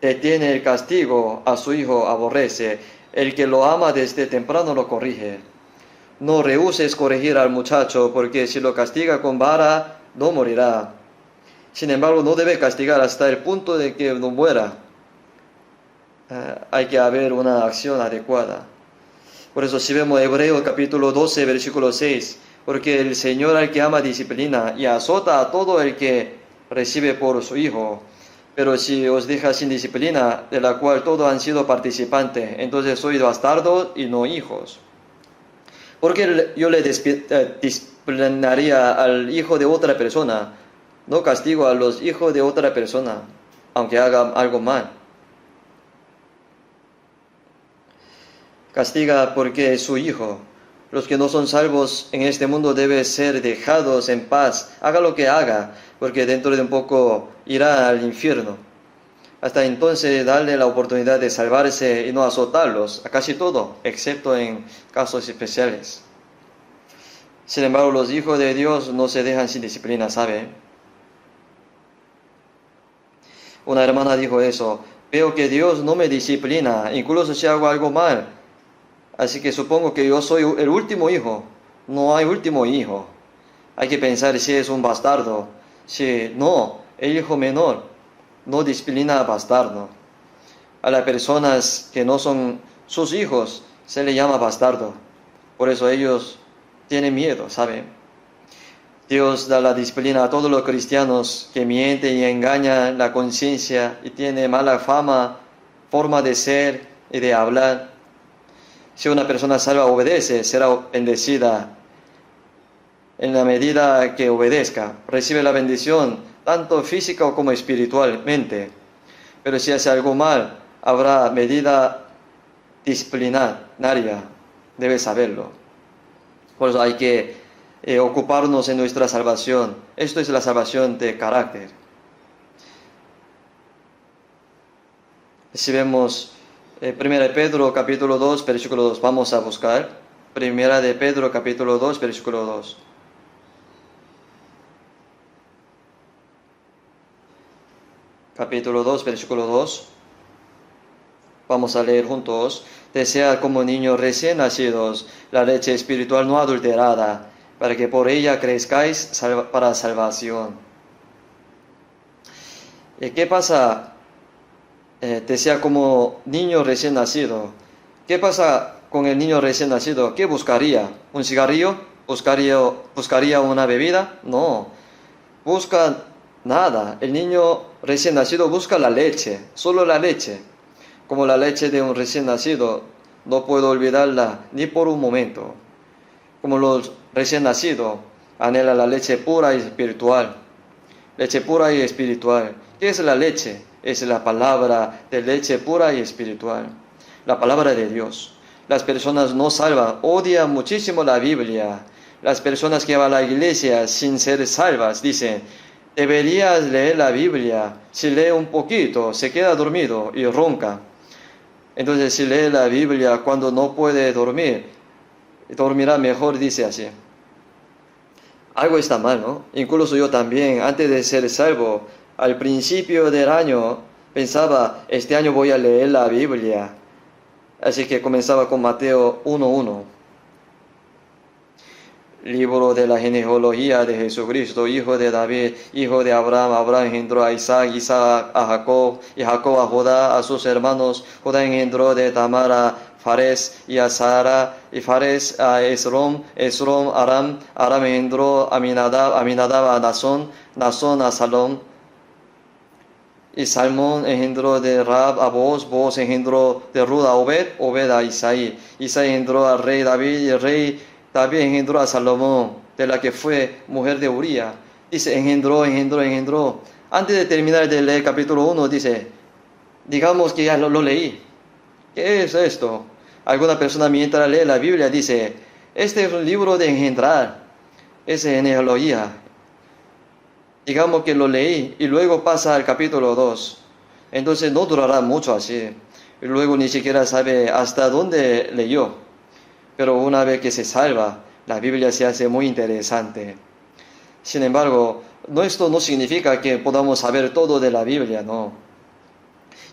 detiene el castigo a su hijo aborrece. El que lo ama desde temprano lo corrige. No rehuses corregir al muchacho, porque si lo castiga con vara, no morirá. Sin embargo, no debe castigar hasta el punto de que no muera. Hay que haber una acción adecuada. Por eso si vemos Hebreos capítulo 12, versículo 6, porque el Señor al que ama disciplina y azota a todo el que recibe por su Hijo. Pero si os deja sin disciplina, de la cual todos han sido participantes, entonces sois bastardos y no hijos. Porque yo le disciplinaría al hijo de otra persona, no castigo a los hijos de otra persona, aunque haga algo mal. Castiga porque es su hijo. Los que no son salvos en este mundo deben ser dejados en paz, haga lo que haga, porque dentro de un poco irá al infierno. Hasta entonces darle la oportunidad de salvarse y no azotarlos, a casi todo, excepto en casos especiales. Sin embargo, los hijos de Dios no se dejan sin disciplina, ¿sabe? Una hermana dijo eso: veo que Dios no me disciplina, incluso si hago algo mal. Así que supongo que yo soy el último hijo. No hay último hijo. Hay que pensar si es un bastardo. Si no, el hijo menor no disciplina a bastardo. A las personas que no son sus hijos se le llama bastardo. Por eso ellos tienen miedo, ¿saben? Dios da la disciplina a todos los cristianos que mienten y engañan la conciencia y tienen mala fama, forma de ser y de hablar. Si una persona salva obedece, será bendecida. En la medida que obedezca, recibe la bendición, tanto física como espiritualmente. Pero si hace algo mal, habrá medida disciplinaria. Debe saberlo. Por eso hay que ocuparnos en nuestra salvación. Esto es la salvación de carácter. Si vemos 1 de Pedro capítulo 2, versículo 2, vamos a buscar. 1 de Pedro capítulo 2, versículo 2. Capítulo 2, versículo 2. Vamos a leer juntos. Desead como niños recién nacidos la leche espiritual no adulterada, para que por ella crezcáis para salvación. ¿Qué pasa? Desea como niño recién nacido. ¿Qué pasa con el niño recién nacido? ¿Qué buscaría? ¿Un cigarrillo? ¿Buscaría una bebida? No. Busca nada. El niño recién nacido busca la leche, solo la leche. Como la leche de un recién nacido, no puedo olvidarla ni por un momento. Como los recién nacidos anhela la leche pura y espiritual. Leche pura y espiritual. ¿Qué es la leche? Es la palabra de leche pura y espiritual. La palabra de Dios. Las personas no salvas odian muchísimo la Biblia. Las personas que van a la iglesia sin ser salvas dicen: deberías leer la Biblia. Si lee un poquito, se queda dormido y ronca. Entonces, si lee la Biblia cuando no puede dormir, dormirá mejor, dice así. Algo está mal, ¿no? Incluso yo también, antes de ser salvo, al principio del año, pensaba: este año voy a leer la Biblia. Así que comenzaba con Mateo 1:1. Libro de la genealogía de Jesucristo, hijo de David, hijo de Abraham. Abraham engendró a Isaac, Isaac a Jacob, y Jacob a Judá, a sus hermanos. Judá engendró de Tamar a Fares y a Sara, y Fares a Esrom, Esrom a Aram, Aram engendró a Aminadab, Aminadab a Nazón, Nazón a Salom, y Salmón engendró de Rab a Boaz, Boaz engendró de Rud a Obed, Obed a Isaí, Isaí engendró al rey David, y el rey David engendró a Salomón, de la que fue mujer de Uría. Dice engendró. Antes de terminar de leer capítulo 1, dice, digamos que ya lo leí. ¿Qué es esto? Alguna persona mientras lee la Biblia dice: este es un libro de engendrar, es genealogía. Digamos que lo leí y luego pasa al capítulo 2. entonces no durará mucho así. Y luego ni siquiera sabe hasta dónde leyó. Pero una vez que se salva, la Biblia se hace muy interesante. Sin embargo, esto no significa que podamos saber todo de la Biblia, no.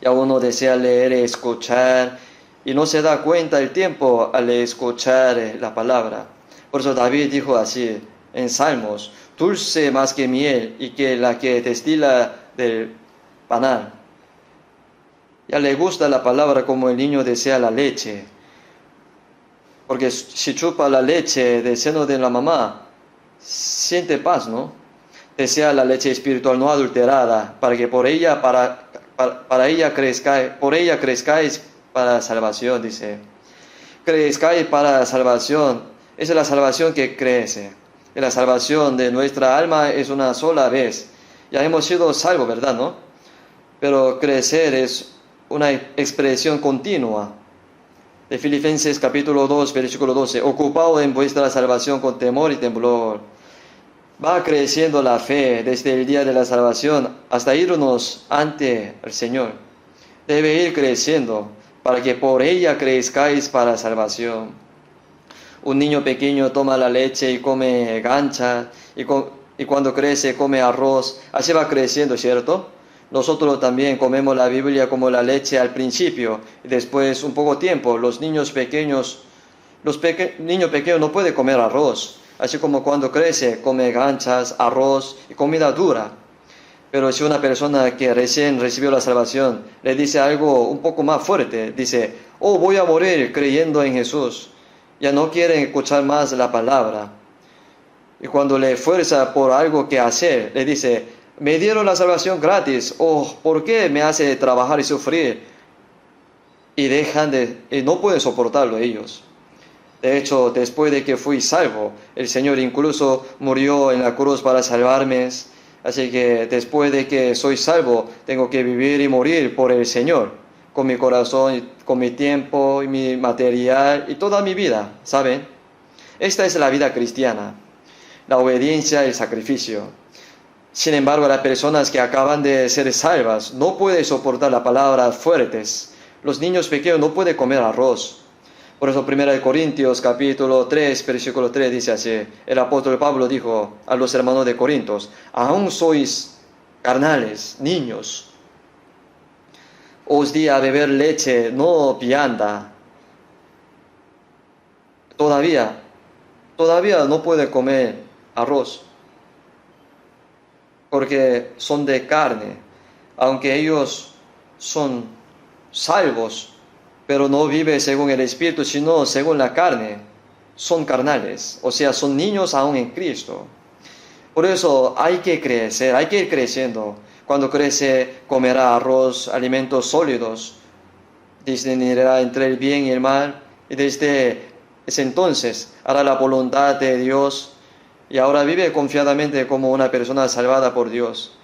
Ya uno desea leer y escuchar y no se da cuenta el tiempo al escuchar la palabra. Por eso David dijo así en Salmos: dulce más que miel y que la que destila del panal. Ya le gusta la palabra como el niño desea la leche. Porque si chupa la leche del seno de la mamá, siente paz, ¿no? Desea la leche espiritual no adulterada, para que por ella crezcáis para salvación, dice. Crezcáis para salvación. Esa es la salvación que crece. Y la salvación de nuestra alma es una sola vez. Ya hemos sido salvos, ¿verdad, no? Pero crecer es una expresión continua. De Filipenses capítulo 2, versículo 12. Ocupado en vuestra salvación con temor y temblor. Va creciendo la fe desde el día de la salvación hasta irnos ante el Señor. Debe ir creciendo para que por ella crezcáis para salvación. Un niño pequeño toma la leche y come gancha, y cuando crece come arroz. Así va creciendo, ¿cierto? Nosotros también comemos la Biblia como la leche al principio, y después un poco tiempo. Los niños pequeños no pueden comer arroz. Así como cuando crece, come ganchas, arroz y comida dura. Pero si una persona que recién recibió la salvación le dice algo un poco más fuerte, dice: oh, voy a morir creyendo en Jesús, ya no quiere escuchar más la palabra. Y cuando le fuerza por algo que hacer, le dice: me dieron la salvación gratis, oh, ¿por qué me hace trabajar y sufrir? Y no pueden soportarlo ellos. De hecho, después de que fui salvo, el Señor incluso murió en la cruz para salvarme. Así que después de que soy salvo, tengo que vivir y morir por el Señor, con mi corazón, con mi tiempo, y mi material y toda mi vida, ¿saben? Esta es la vida cristiana, la obediencia y el sacrificio. Sin embargo, las personas que acaban de ser salvas no pueden soportar las palabras fuertes. Los niños pequeños no pueden comer arroz. Por eso 1 Corintios capítulo 3, versículo 3 dice así. El apóstol Pablo dijo a los hermanos de Corintios: aún sois carnales, niños. Os di a beber leche, no vianda. Todavía no puede comer arroz, porque son de carne, aunque ellos son salvos, pero no viven según el Espíritu, sino según la carne. Son carnales, o sea, son niños aún en Cristo. Por eso hay que crecer, hay que ir creciendo. Cuando crece, comerá arroz, alimentos sólidos, discernirá entre el bien y el mal, y desde ese entonces hará la voluntad de Dios, y ahora vive confiadamente como una persona salvada por Dios.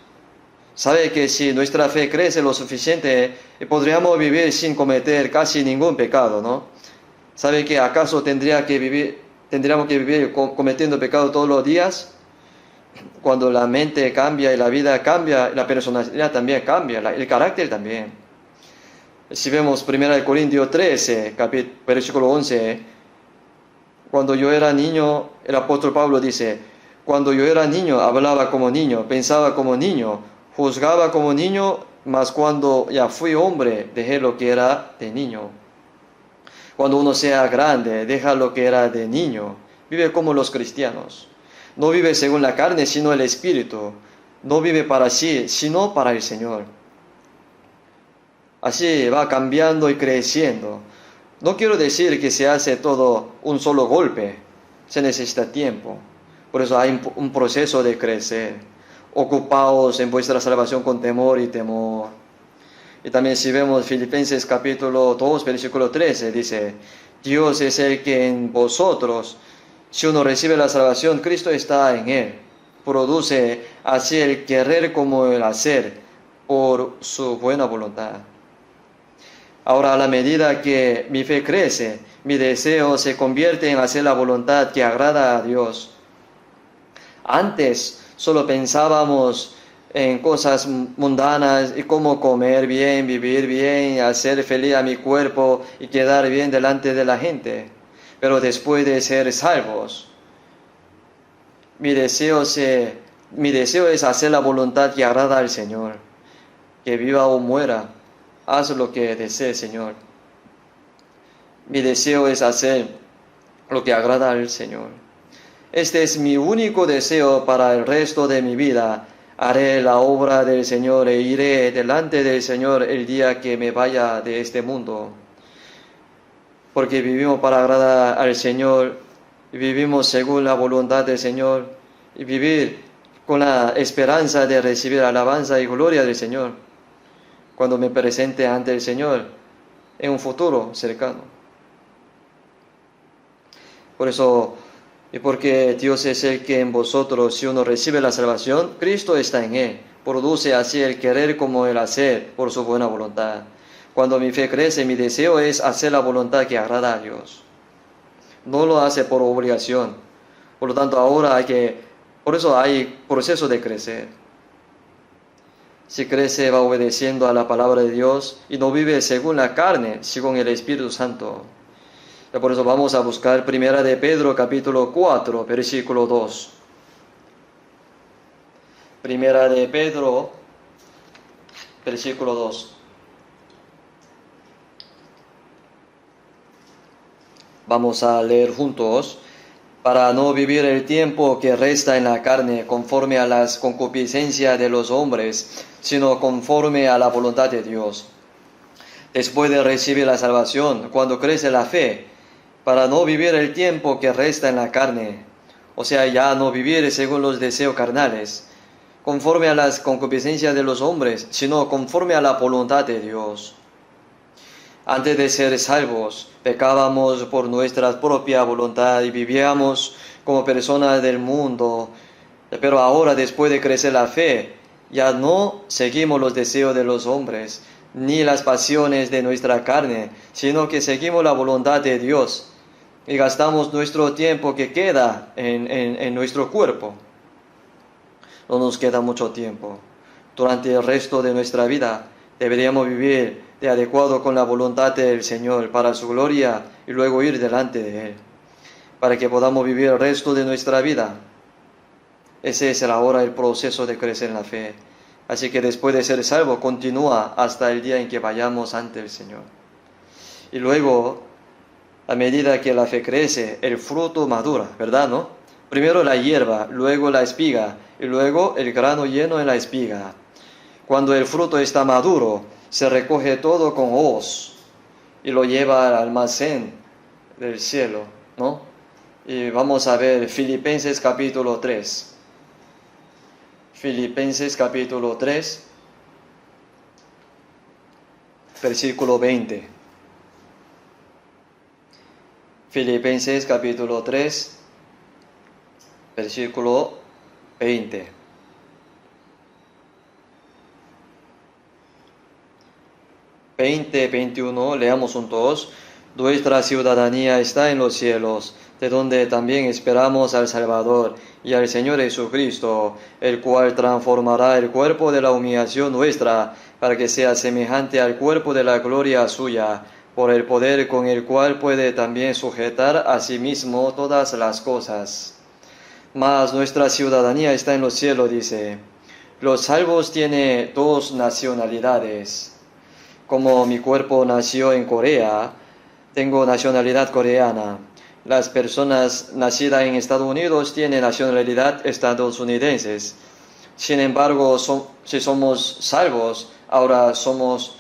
Sabe que si nuestra fe crece lo suficiente, podríamos vivir sin cometer casi ningún pecado, ¿no? ¿Sabe que acaso tendríamos que vivir cometiendo pecado todos los días? Cuando la mente cambia y la vida cambia, la personalidad también cambia, el carácter también. Si vemos 1 Corintios 13, versículo 11, cuando yo era niño, el apóstol Pablo dice: cuando yo era niño, hablaba como niño, pensaba como niño, juzgaba como niño, mas cuando ya fui hombre, dejé lo que era de niño. Cuando uno sea grande, deja lo que era de niño. Vive como los cristianos. No vive según la carne, sino el Espíritu. No vive para sí, sino para el Señor. Así va cambiando y creciendo. No quiero decir que se hace todo un solo golpe. Se necesita tiempo. Por eso hay un proceso de crecer. Ocupaos en vuestra salvación con temor y temor. Y también si vemos Filipenses capítulo 2, versículo 13, dice: Dios es el que en vosotros, si uno recibe la salvación, Cristo está en él. Produce así el querer como el hacer por su buena voluntad. Ahora, a la medida que mi fe crece, mi deseo se convierte en hacer la voluntad que agrada a Dios. Antes solo pensábamos en cosas mundanas y cómo comer bien, vivir bien, hacer feliz a mi cuerpo y quedar bien delante de la gente. Pero después de ser salvos, mi deseo es hacer la voluntad que agrada al Señor. Que viva o muera, haz lo que desee, Señor. Mi deseo es hacer lo que agrada al Señor. Este es mi único deseo para el resto de mi vida. Haré la obra del Señor e iré delante del Señor el día que me vaya de este mundo. Porque vivimos para agradar al Señor, y vivimos según la voluntad del Señor, y vivir con la esperanza de recibir alabanza y gloria del Señor cuando me presente ante el Señor en un futuro cercano. Por eso, y porque Dios es el que en vosotros, si uno recibe la salvación, Cristo está en él. Produce así el querer como el hacer por su buena voluntad. Cuando mi fe crece, mi deseo es hacer la voluntad que agrada a Dios. No lo hace por obligación. Por lo tanto, por eso hay proceso de crecer. Si crece, va obedeciendo a la palabra de Dios y no vive según la carne, según el Espíritu Santo. Y por eso vamos a buscar 1 de Pedro capítulo 4, versículo 2. 1 de Pedro, versículo 2. Vamos a leer juntos. Para no vivir el tiempo que resta en la carne conforme a las concupiscencias de los hombres, sino conforme a la voluntad de Dios. Después de recibir la salvación, cuando crece la fe, para no vivir el tiempo que resta en la carne, o sea, ya no vivir según los deseos carnales, conforme a las concupiscencias de los hombres, sino conforme a la voluntad de Dios. Antes de ser salvos, pecábamos por nuestra propia voluntad y vivíamos como personas del mundo. Pero ahora, después de crecer la fe, ya no seguimos los deseos de los hombres, ni las pasiones de nuestra carne, sino que seguimos la voluntad de Dios y gastamos nuestro tiempo que queda en nuestro cuerpo. No nos queda mucho tiempo. Durante el resto de nuestra vida deberíamos vivir de adecuado con la voluntad del Señor para su gloria y luego ir delante de Él, para que podamos vivir el resto de nuestra vida. Ese es ahora el proceso de crecer en la fe. Así que después de ser salvo, continúa hasta el día en que vayamos ante el Señor. Y luego, a medida que la fe crece, el fruto madura, ¿verdad, no? Primero la hierba, luego la espiga, y luego el grano lleno en la espiga. Cuando el fruto está maduro, se recoge todo con hoz y lo lleva al almacén del cielo, ¿no? Y vamos a ver Filipenses capítulo 3. Filipenses capítulo 3, versículo 20. Filipenses capítulo 3, versículo 20. Leamos juntos. Nuestra ciudadanía está en los cielos, de donde también esperamos al Salvador y al Señor Jesucristo, el cual transformará el cuerpo de la humillación nuestra, para que sea semejante al cuerpo de la gloria suya, por el poder con el cual puede también sujetar a sí mismo todas las cosas. Mas nuestra ciudadanía está en los cielos, dice. Los salvos tienen dos nacionalidades. Como mi cuerpo nació en Corea, tengo nacionalidad coreana. Las personas nacidas en Estados Unidos tienen nacionalidad estadounidense. Sin embargo, si somos salvos, ahora somos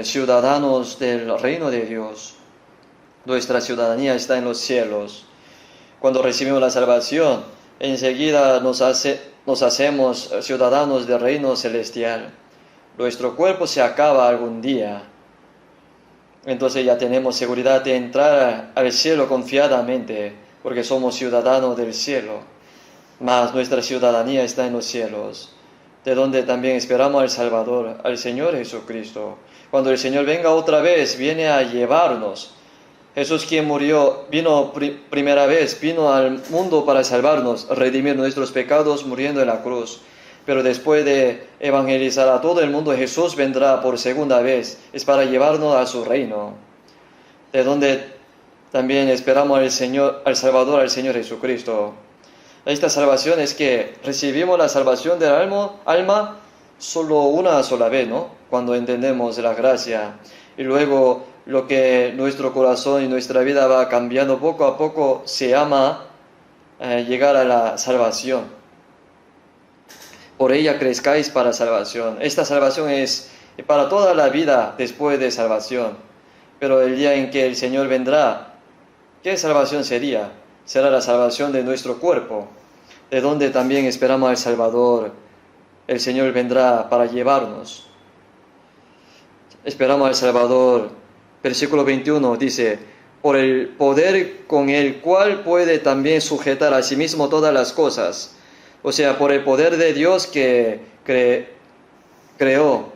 ciudadanos del reino de Dios. Nuestra ciudadanía está en los cielos. Cuando recibimos la salvación, enseguida nos hacemos ciudadanos del reino celestial. Nuestro cuerpo se acaba algún día. Entonces ya tenemos seguridad de entrar al cielo confiadamente, porque somos ciudadanos del cielo. Mas nuestra ciudadanía está en los cielos, de donde también esperamos al Salvador, al Señor Jesucristo. Cuando el Señor venga otra vez, viene a llevarnos. Jesús, quien murió, primera vez, vino al mundo para salvarnos, redimir nuestros pecados muriendo en la cruz. Pero después de evangelizar a todo el mundo, Jesús vendrá por segunda vez. Es para llevarnos a su reino, de donde también esperamos al Señor, al Salvador, al Señor Jesucristo. Esta salvación es que recibimos la salvación del alma solo una sola vez, ¿no? Cuando entendemos la gracia. Y luego lo que nuestro corazón y nuestra vida va cambiando poco a poco se llama llegar a la salvación. Por ella crezcáis para salvación. Esta salvación es para toda la vida después de salvación. Pero el día en que el Señor vendrá, ¿qué salvación sería? Será la salvación de nuestro cuerpo, de donde también esperamos al Salvador. El Señor vendrá para llevarnos. Esperamos al Salvador. Versículo 21 dice, por el poder con el cual puede también sujetar a sí mismo todas las cosas. O sea, por el poder de Dios que creó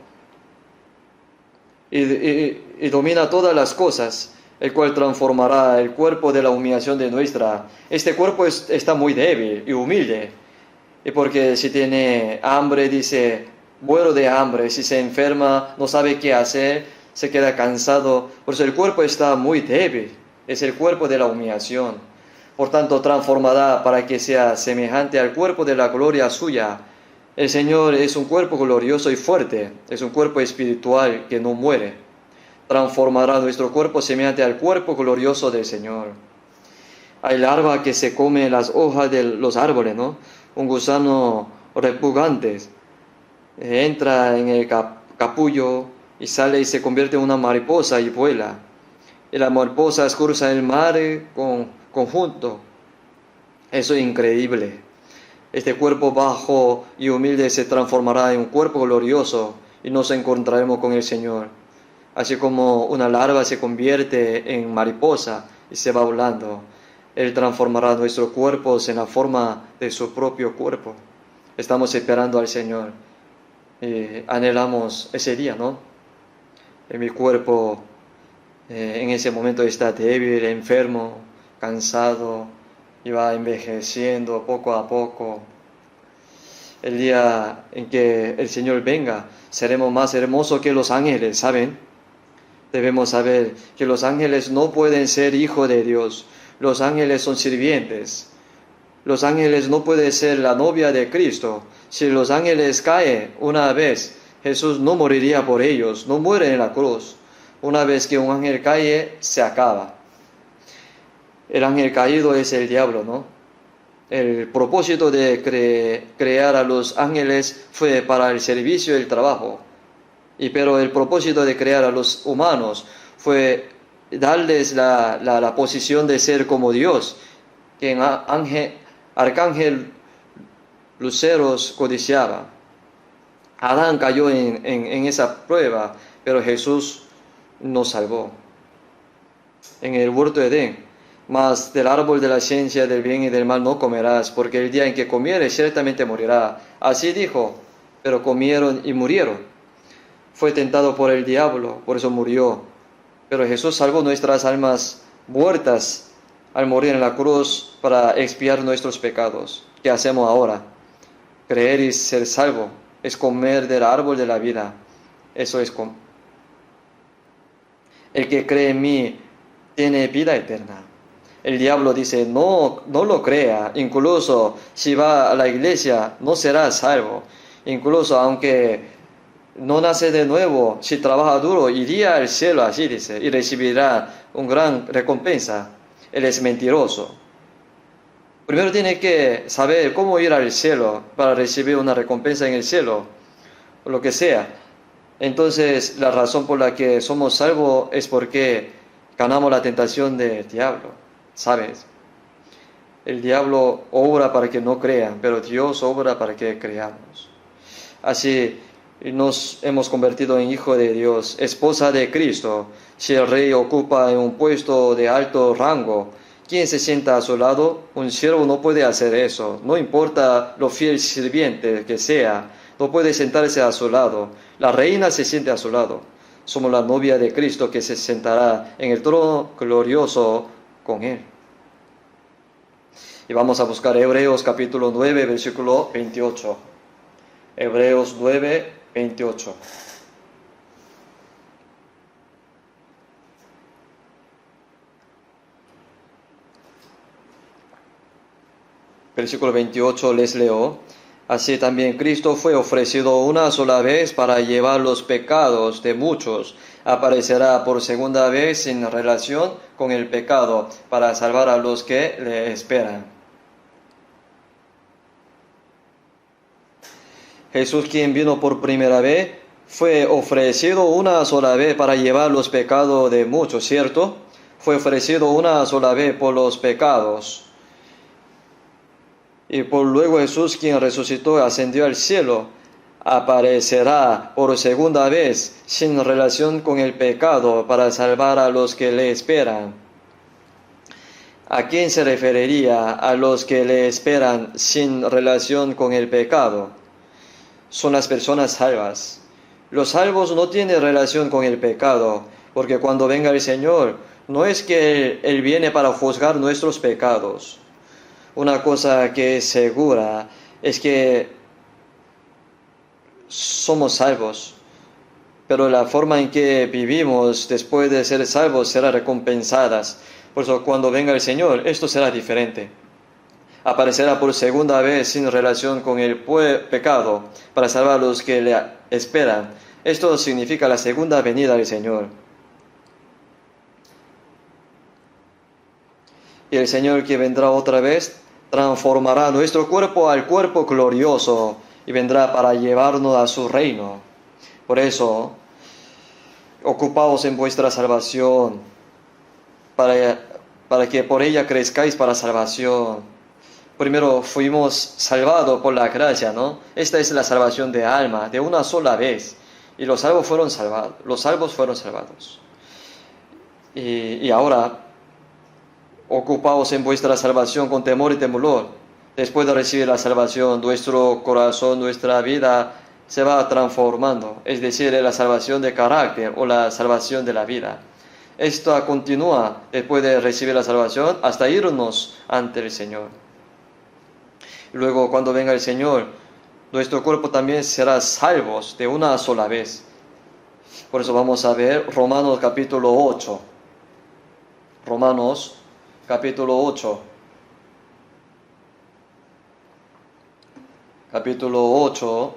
y domina todas las cosas, el cual transformará el cuerpo de la humillación de nuestra. Este cuerpo está muy débil y humilde. Y porque si tiene hambre, dice, muero de hambre. Si se enferma, no sabe qué hacer, se queda cansado. Por eso el cuerpo está muy débil. Es el cuerpo de la humillación. Por tanto, transformará para que sea semejante al cuerpo de la gloria suya. El Señor es un cuerpo glorioso y fuerte. Es un cuerpo espiritual que no muere. Transformará nuestro cuerpo semejante al cuerpo glorioso del Señor. Hay larva que se come las hojas de los árboles, ¿no? Un gusano repugnante entra en el capullo y sale y se convierte en una mariposa y vuela. Y la mariposa cruza el mar conjunto. Eso es increíble. Este cuerpo bajo y humilde se transformará en un cuerpo glorioso y nos encontraremos con el Señor. Así como una larva se convierte en mariposa y se va volando, Él transformará nuestros cuerpos en la forma de su propio cuerpo. Estamos esperando al Señor y anhelamos ese día, ¿no? Mi cuerpo en ese momento está débil, enfermo, cansado y va envejeciendo poco a poco. El día en que el Señor venga, seremos más hermosos que los ángeles, ¿saben? Debemos saber que los ángeles no pueden ser hijos de Dios. Los ángeles son sirvientes. Los ángeles no pueden ser la novia de Cristo. Si los ángeles caen una vez, Jesús no moriría por ellos, no muere en la cruz. Una vez que un ángel cae, se acaba. El ángel caído es el diablo, ¿no? El propósito de crear a los ángeles fue para el servicio y el trabajo. Pero el propósito de crear a los humanos fue darles la posición de ser como Dios, que arcángel luceros codiciaba. Adán cayó en esa prueba, pero Jesús nos salvó. En el huerto de Edén, mas del árbol de la ciencia del bien y del mal no comerás, porque el día en que comieres ciertamente morirá. Así dijo, pero comieron y murieron. Fue tentado por el diablo, por eso murió. Pero Jesús salvó nuestras almas muertas al morir en la cruz para expiar nuestros pecados. ¿Qué hacemos ahora? Creer y ser salvo es comer del árbol de la vida. Eso es el que cree en mí tiene vida eterna. El diablo dice, no lo crea. Incluso si va a la iglesia, no será salvo. Incluso aunque no nace de nuevo, si trabaja duro, iría al cielo, así dice, y recibirá una gran recompensa. Él es mentiroso. Primero tiene que saber cómo ir al cielo para recibir una recompensa en el cielo, o lo que sea. Entonces, la razón por la que somos salvos es porque ganamos la tentación del diablo, ¿sabes? El diablo obra para que no crean, pero Dios obra para que creamos. Así nos hemos convertido en hijos de Dios, esposa de Cristo. Si el rey ocupa un puesto de alto rango, ¿quién se sienta a su lado? Un siervo no puede hacer eso, no importa lo fiel sirviente que sea, no puede sentarse a su lado. La reina se siente a su lado. Somos la novia de Cristo que se sentará en el trono glorioso con Él. Y vamos a buscar Hebreos capítulo 9, versículo 28. Hebreos 9, 28. Versículo 28 les leo. Así también Cristo fue ofrecido una sola vez para llevar los pecados de muchos. Aparecerá por segunda vez en relación con el pecado para salvar a los que le esperan. Jesús, quien vino por primera vez, fue ofrecido una sola vez para llevar los pecados de muchos, ¿cierto? Fue ofrecido una sola vez por los pecados. Y por luego Jesús, quien resucitó y ascendió al cielo, aparecerá por segunda vez sin relación con el pecado para salvar a los que le esperan. ¿A quién se referiría a los que le esperan sin relación con el pecado? Son las personas salvas. Los salvos no tienen relación con el pecado, porque cuando venga el Señor, no es que Él viene para juzgar nuestros pecados. Una cosa que es segura es que somos salvos, pero la forma en que vivimos después de ser salvos será recompensada. Por eso cuando venga el Señor, esto será diferente. Aparecerá por segunda vez sin relación con el pecado para salvar a los que le esperan. Esto significa la segunda venida del Señor. Y el Señor, que vendrá otra vez, transformará nuestro cuerpo al cuerpo glorioso y vendrá para llevarnos a su reino. Por eso, ocupaos en vuestra salvación, para que por ella crezcáis para salvación. Primero fuimos salvados por la gracia, ¿no? Esta es la salvación de alma, de una sola vez. Y los salvos fueron salvados. Y ahora, ocupaos en vuestra salvación con temor y temblor. Después de recibir la salvación, nuestro corazón, nuestra vida se va transformando. Es decir, la salvación de carácter o la salvación de la vida. Esto continúa después de recibir la salvación hasta irnos ante el Señor. Luego, cuando venga el Señor, nuestro cuerpo también será salvos de una sola vez. Por eso vamos a ver Romanos capítulo 8. Romanos capítulo 8. Capítulo 8.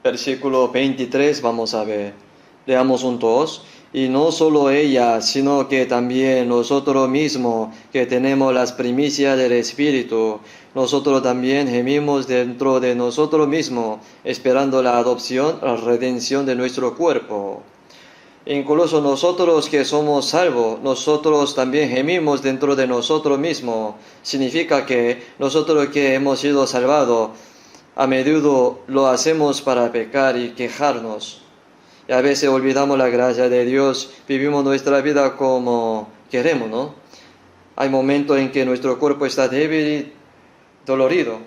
Versículo 23 vamos a ver. Leamos juntos. Y no solo ella, sino que también nosotros mismos, que tenemos las primicias del Espíritu, nosotros también gemimos dentro de nosotros mismos, esperando la adopción, la redención de nuestro cuerpo. Incluso nosotros que somos salvos, nosotros también gemimos dentro de nosotros mismos. Significa que nosotros que hemos sido salvados, a menudo lo hacemos para pecar y quejarnos. Y a veces olvidamos la gracia de Dios, vivimos nuestra vida como queremos, ¿no? Hay momentos en que nuestro cuerpo está débil y dolorido.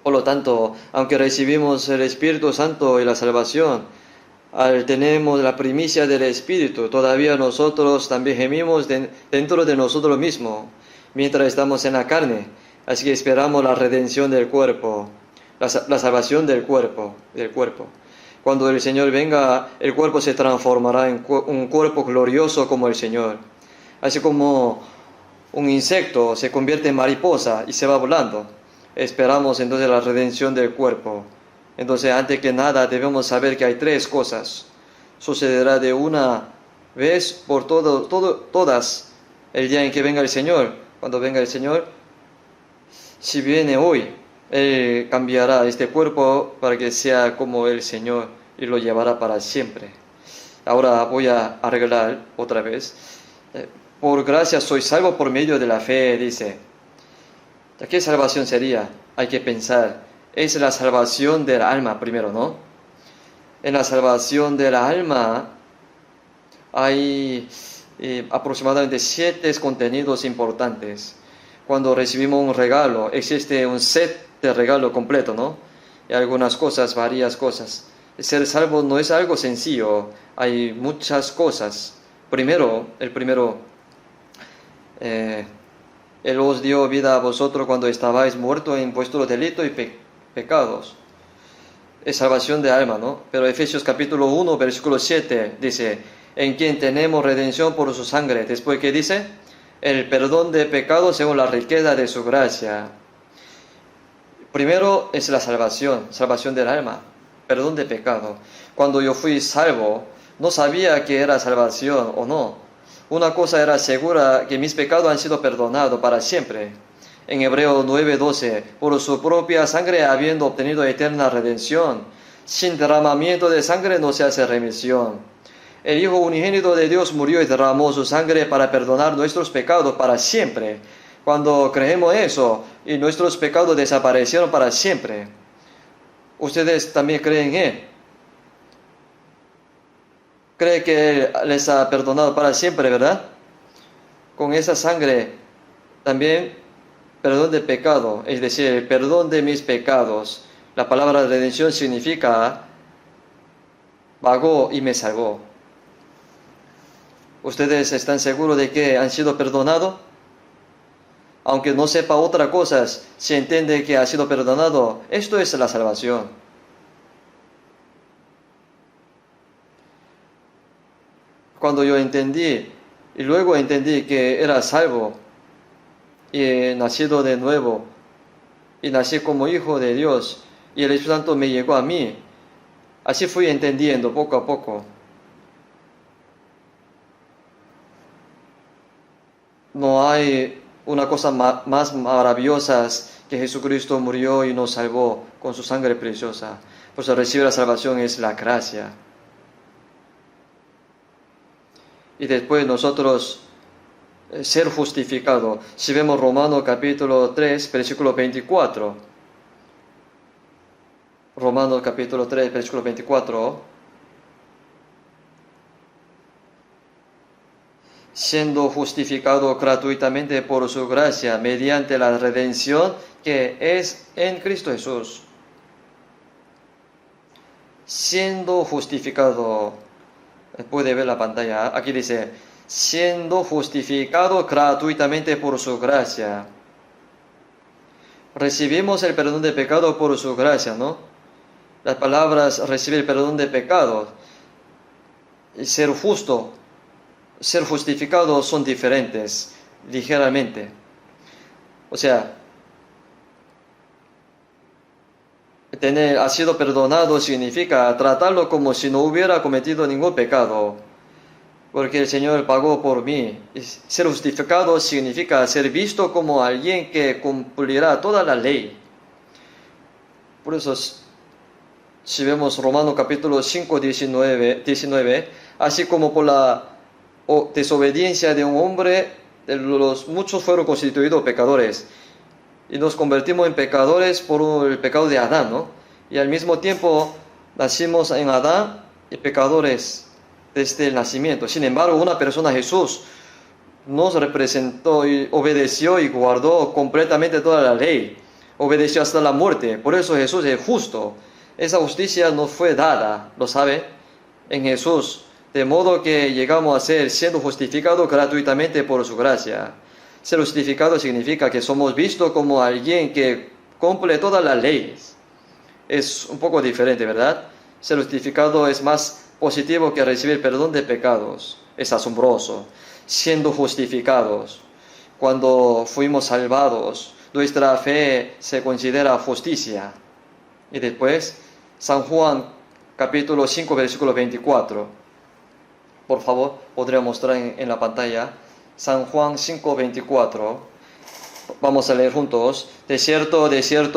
Por lo tanto, aunque recibimos el Espíritu Santo y la salvación, al tenemos la primicia del Espíritu, todavía nosotros también gemimos dentro de nosotros mismos, mientras estamos en la carne. Así que esperamos la redención del cuerpo, la salvación del cuerpo. Cuando el Señor venga, el cuerpo se transformará en un cuerpo glorioso como el Señor. Así como un insecto se convierte en mariposa y se va volando. Esperamos entonces la redención del cuerpo. Entonces, antes que nada, debemos saber que hay tres cosas. Sucederá de una vez por todas el día en que venga el Señor. Cuando venga el Señor, si viene hoy, Él cambiará este cuerpo para que sea como el Señor y lo llevará para siempre. Ahora voy a arreglar otra vez. Por gracia soy salvo por medio de la fe, dice. ¿Qué salvación sería? Hay que pensar. Es la salvación del alma primero, ¿no? En la salvación del alma hay aproximadamente 7 contenidos importantes. Cuando recibimos un regalo, existe un set de regalo completo, ¿no? Y algunas cosas, varias cosas. Ser salvo no es algo sencillo, hay muchas cosas. El primero, Él os dio vida a vosotros cuando estabais muertos en vuestros delitos y pecados. Es salvación de alma, ¿no? Pero Efesios capítulo 1, versículo 7 dice, en quien tenemos redención por su sangre. Después, ¿qué dice? El perdón de pecados según la riqueza de su gracia. Primero es la salvación del alma, perdón de pecado. Cuando yo fui salvo, no sabía que era salvación o no. Una cosa era segura, que mis pecados han sido perdonados para siempre. En Hebreos 9:12, por su propia sangre habiendo obtenido eterna redención. Sin derramamiento de sangre no se hace remisión. El Hijo unigénito de Dios murió y derramó su sangre para perdonar nuestros pecados para siempre. Cuando creemos eso, y nuestros pecados desaparecieron para siempre. Ustedes también creen en Él. Creen que Él les ha perdonado para siempre, ¿verdad? Con esa sangre también perdón de pecado, es decir, el perdón de mis pecados. La palabra redención significa pagó y me salvó. ¿Ustedes están seguros de que han sido perdonados? Aunque no sepa otra cosa, si entiende que ha sido perdonado, esto es la salvación. Cuando yo entendí, y luego entendí que era salvo, y nacido de nuevo, y nací como hijo de Dios, y el Espíritu Santo me llegó a mí, así fui entendiendo poco a poco. No hay una cosa más maravillosa que Jesucristo murió y nos salvó con su sangre preciosa. Pues recibir la salvación es la gracia. Y después nosotros ser justificado. Si vemos Romanos capítulo 3, versículo 24. Romanos capítulo 3, versículo 24. Siendo justificado gratuitamente por su gracia, mediante la redención que es en Cristo Jesús. Siendo justificado, puede ver la pantalla, aquí dice, siendo justificado gratuitamente por su gracia. Recibimos el perdón de pecado por su gracia, ¿no? Las palabras recibir perdón de pecado y ser justo, ser justificado son diferentes, ligeramente. O sea, ha sido perdonado significa tratarlo como si no hubiera cometido ningún pecado, porque el Señor pagó por mí. Y ser justificado significa ser visto como alguien que cumplirá toda la ley. Por eso, si vemos Romanos capítulo 5, 19, así como por la desobediencia de un hombre, los muchos fueron constituidos pecadores. Y nos convertimos en pecadores por el pecado de Adán, ¿no? Y al mismo tiempo nacimos en Adán y pecadores desde el nacimiento. Sin embargo, una persona, Jesús, nos representó y obedeció y guardó completamente toda la ley. Obedeció hasta la muerte. Por eso Jesús es justo. Esa justicia nos fue dada, ¿lo sabe? En Jesús. De modo que llegamos a ser siendo justificados gratuitamente por su gracia. Ser justificado significa que somos vistos como alguien que cumple todas las leyes. Es un poco diferente, ¿verdad? Ser justificado es más positivo que recibir perdón de pecados. Es asombroso. Siendo justificados, cuando fuimos salvados, nuestra fe se considera justicia. Y después, San Juan capítulo 5, versículo 24. Por favor, podría mostrar en la pantalla. San Juan 5, 24. Vamos a leer juntos. De cierto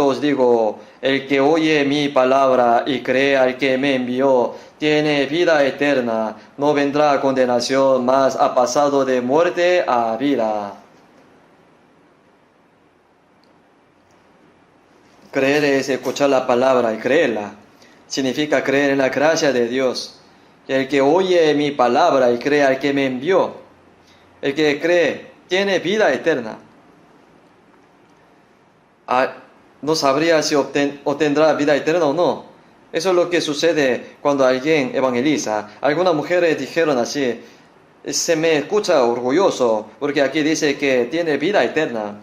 os digo, el que oye mi palabra y cree al que me envió, tiene vida eterna, no vendrá a condenación, mas ha pasado de muerte a vida. Creer es escuchar la palabra y creerla. Significa creer en la gracia de Dios. El que oye mi palabra y cree al que me envió, el que cree tiene vida eterna. no sabría si obtendrá vida eterna o no. Eso es lo que sucede cuando alguien evangeliza. Algunas mujeres dijeron así, se me escucha orgulloso porque aquí dice que tiene vida eterna.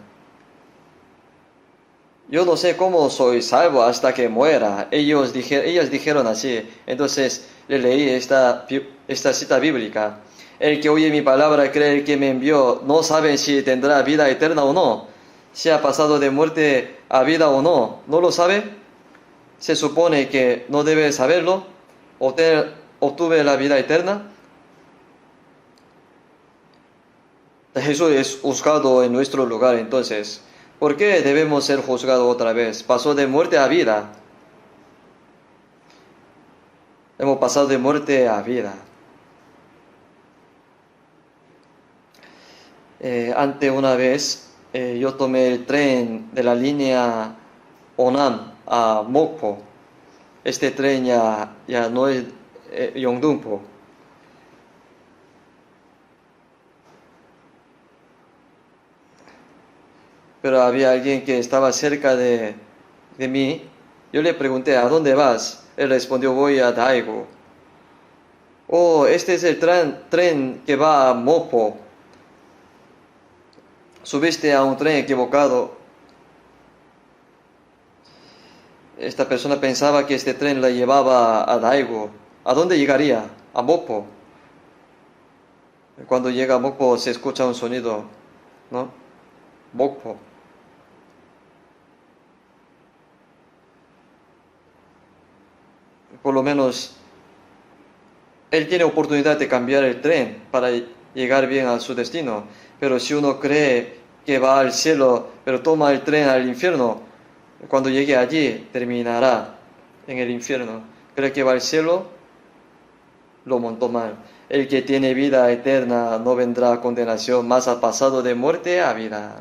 Yo no sé cómo soy salvo hasta que muera. Ellas dijeron así. Entonces le leí esta cita bíblica. El que oye mi palabra cree el que me envió. No sabe si tendrá vida eterna o no. Si ha pasado de muerte a vida o no. ¿No lo sabe? Se supone que no debe saberlo. Obtuve la vida eterna. Jesús es juzgado en nuestro lugar entonces. ¿Por qué debemos ser juzgados otra vez? Pasó de muerte a vida. Hemos pasado de muerte a vida. Ante una vez, yo tomé el tren de la línea Onam a Mokpo. Este tren ya no es Yeongdungpo. Pero había alguien que estaba cerca de mí. Yo le pregunté, ¿a dónde vas? Él respondió, voy a Daegu. Oh, este es el tren que va a Mokpo. Subiste a un tren equivocado. Esta persona pensaba que este tren la llevaba a Daegu. ¿A dónde llegaría? A Mokpo. Cuando llega a Mokpo se escucha un sonido, ¿no? Mokpo. Por lo menos él tiene oportunidad de cambiar el tren para llegar bien a su destino. Pero si uno cree que va al cielo, pero toma el tren al infierno, cuando llegue allí terminará en el infierno. Cree que va al cielo, lo montó mal. El que tiene vida eterna no vendrá a condenación, más ha pasado de muerte a vida.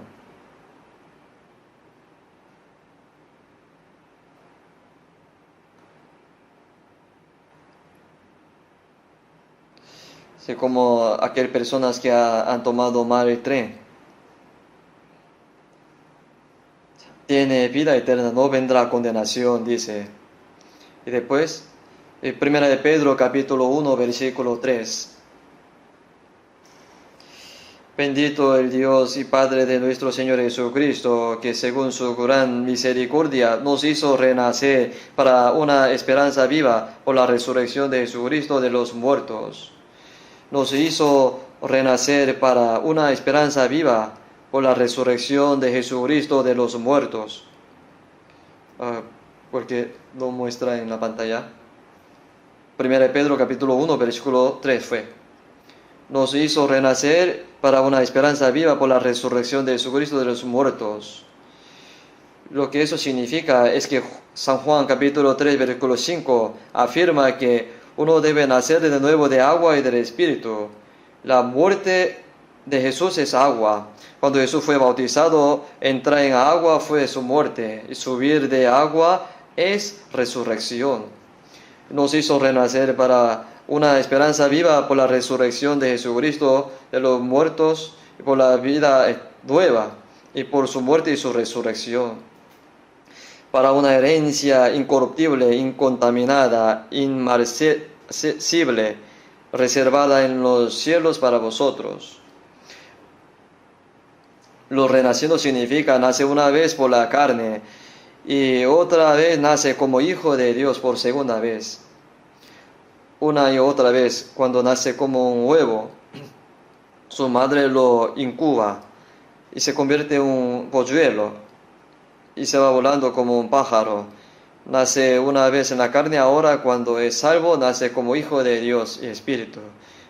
Sí, como aquellas personas que han tomado mal el tren. Tiene vida eterna, no vendrá a condenación, dice. Y después, Primera de Pedro, capítulo 1, versículo 3. Bendito el Dios y Padre de nuestro Señor Jesucristo, que según su gran misericordia nos hizo renacer para una esperanza viva por la resurrección de Jesucristo de los muertos. Nos hizo renacer para una esperanza viva por la resurrección de Jesucristo de los muertos. Porque lo muestra en la pantalla. 1 Pedro capítulo 1 versículo 3 fue. Nos hizo renacer para una esperanza viva por la resurrección de Jesucristo de los muertos. Lo que eso significa es que San Juan capítulo 3 versículo 5 afirma que uno debe nacer de nuevo de agua y del Espíritu. La muerte de Jesús es agua. Cuando Jesús fue bautizado, entrar en agua fue su muerte. Y subir de agua es resurrección. Nos hizo renacer para una esperanza viva por la resurrección de Jesucristo de los muertos y por la vida nueva y por su muerte y su resurrección. Para una herencia incorruptible, incontaminada, inmarcesible, reservada en los cielos para vosotros. Los renacidos significa nace una vez por la carne y otra vez nace como hijo de Dios por segunda vez. Una y otra vez, cuando nace como un huevo, su madre lo incuba y se convierte en un polluelo y se va volando como un pájaro. Nace una vez en la carne, ahora cuando es salvo, nace como hijo de Dios y Espíritu.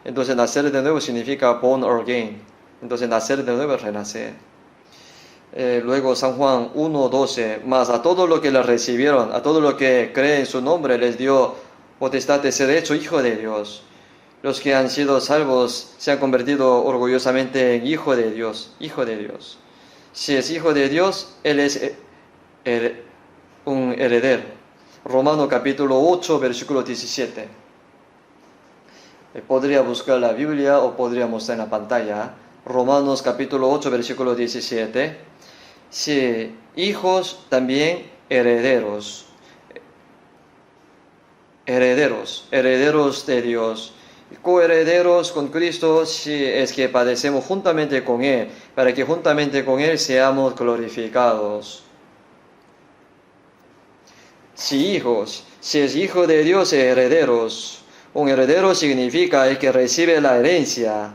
Entonces nacer de nuevo significa born again. Entonces nacer de nuevo es renacer. Luego San Juan 1:12, mas a todo lo que le recibieron, a todo lo que cree en su nombre, les dio potestad de ser hecho hijo de Dios. Los que han sido salvos se han convertido orgullosamente en hijo de Dios, hijo de Dios. Si es hijo de Dios, él es un heredero. Romano capítulo 8, versículo 17. Podría buscar la Biblia o podría mostrar en la pantalla. Romanos capítulo 8, versículo 17. sí, hijos también herederos, herederos de Dios, coherederos con Cristo si es que padecemos juntamente con Él, para que juntamente con Él seamos glorificados. Si hijos, si es hijo de Dios, herederos. Un heredero significa el que recibe la herencia,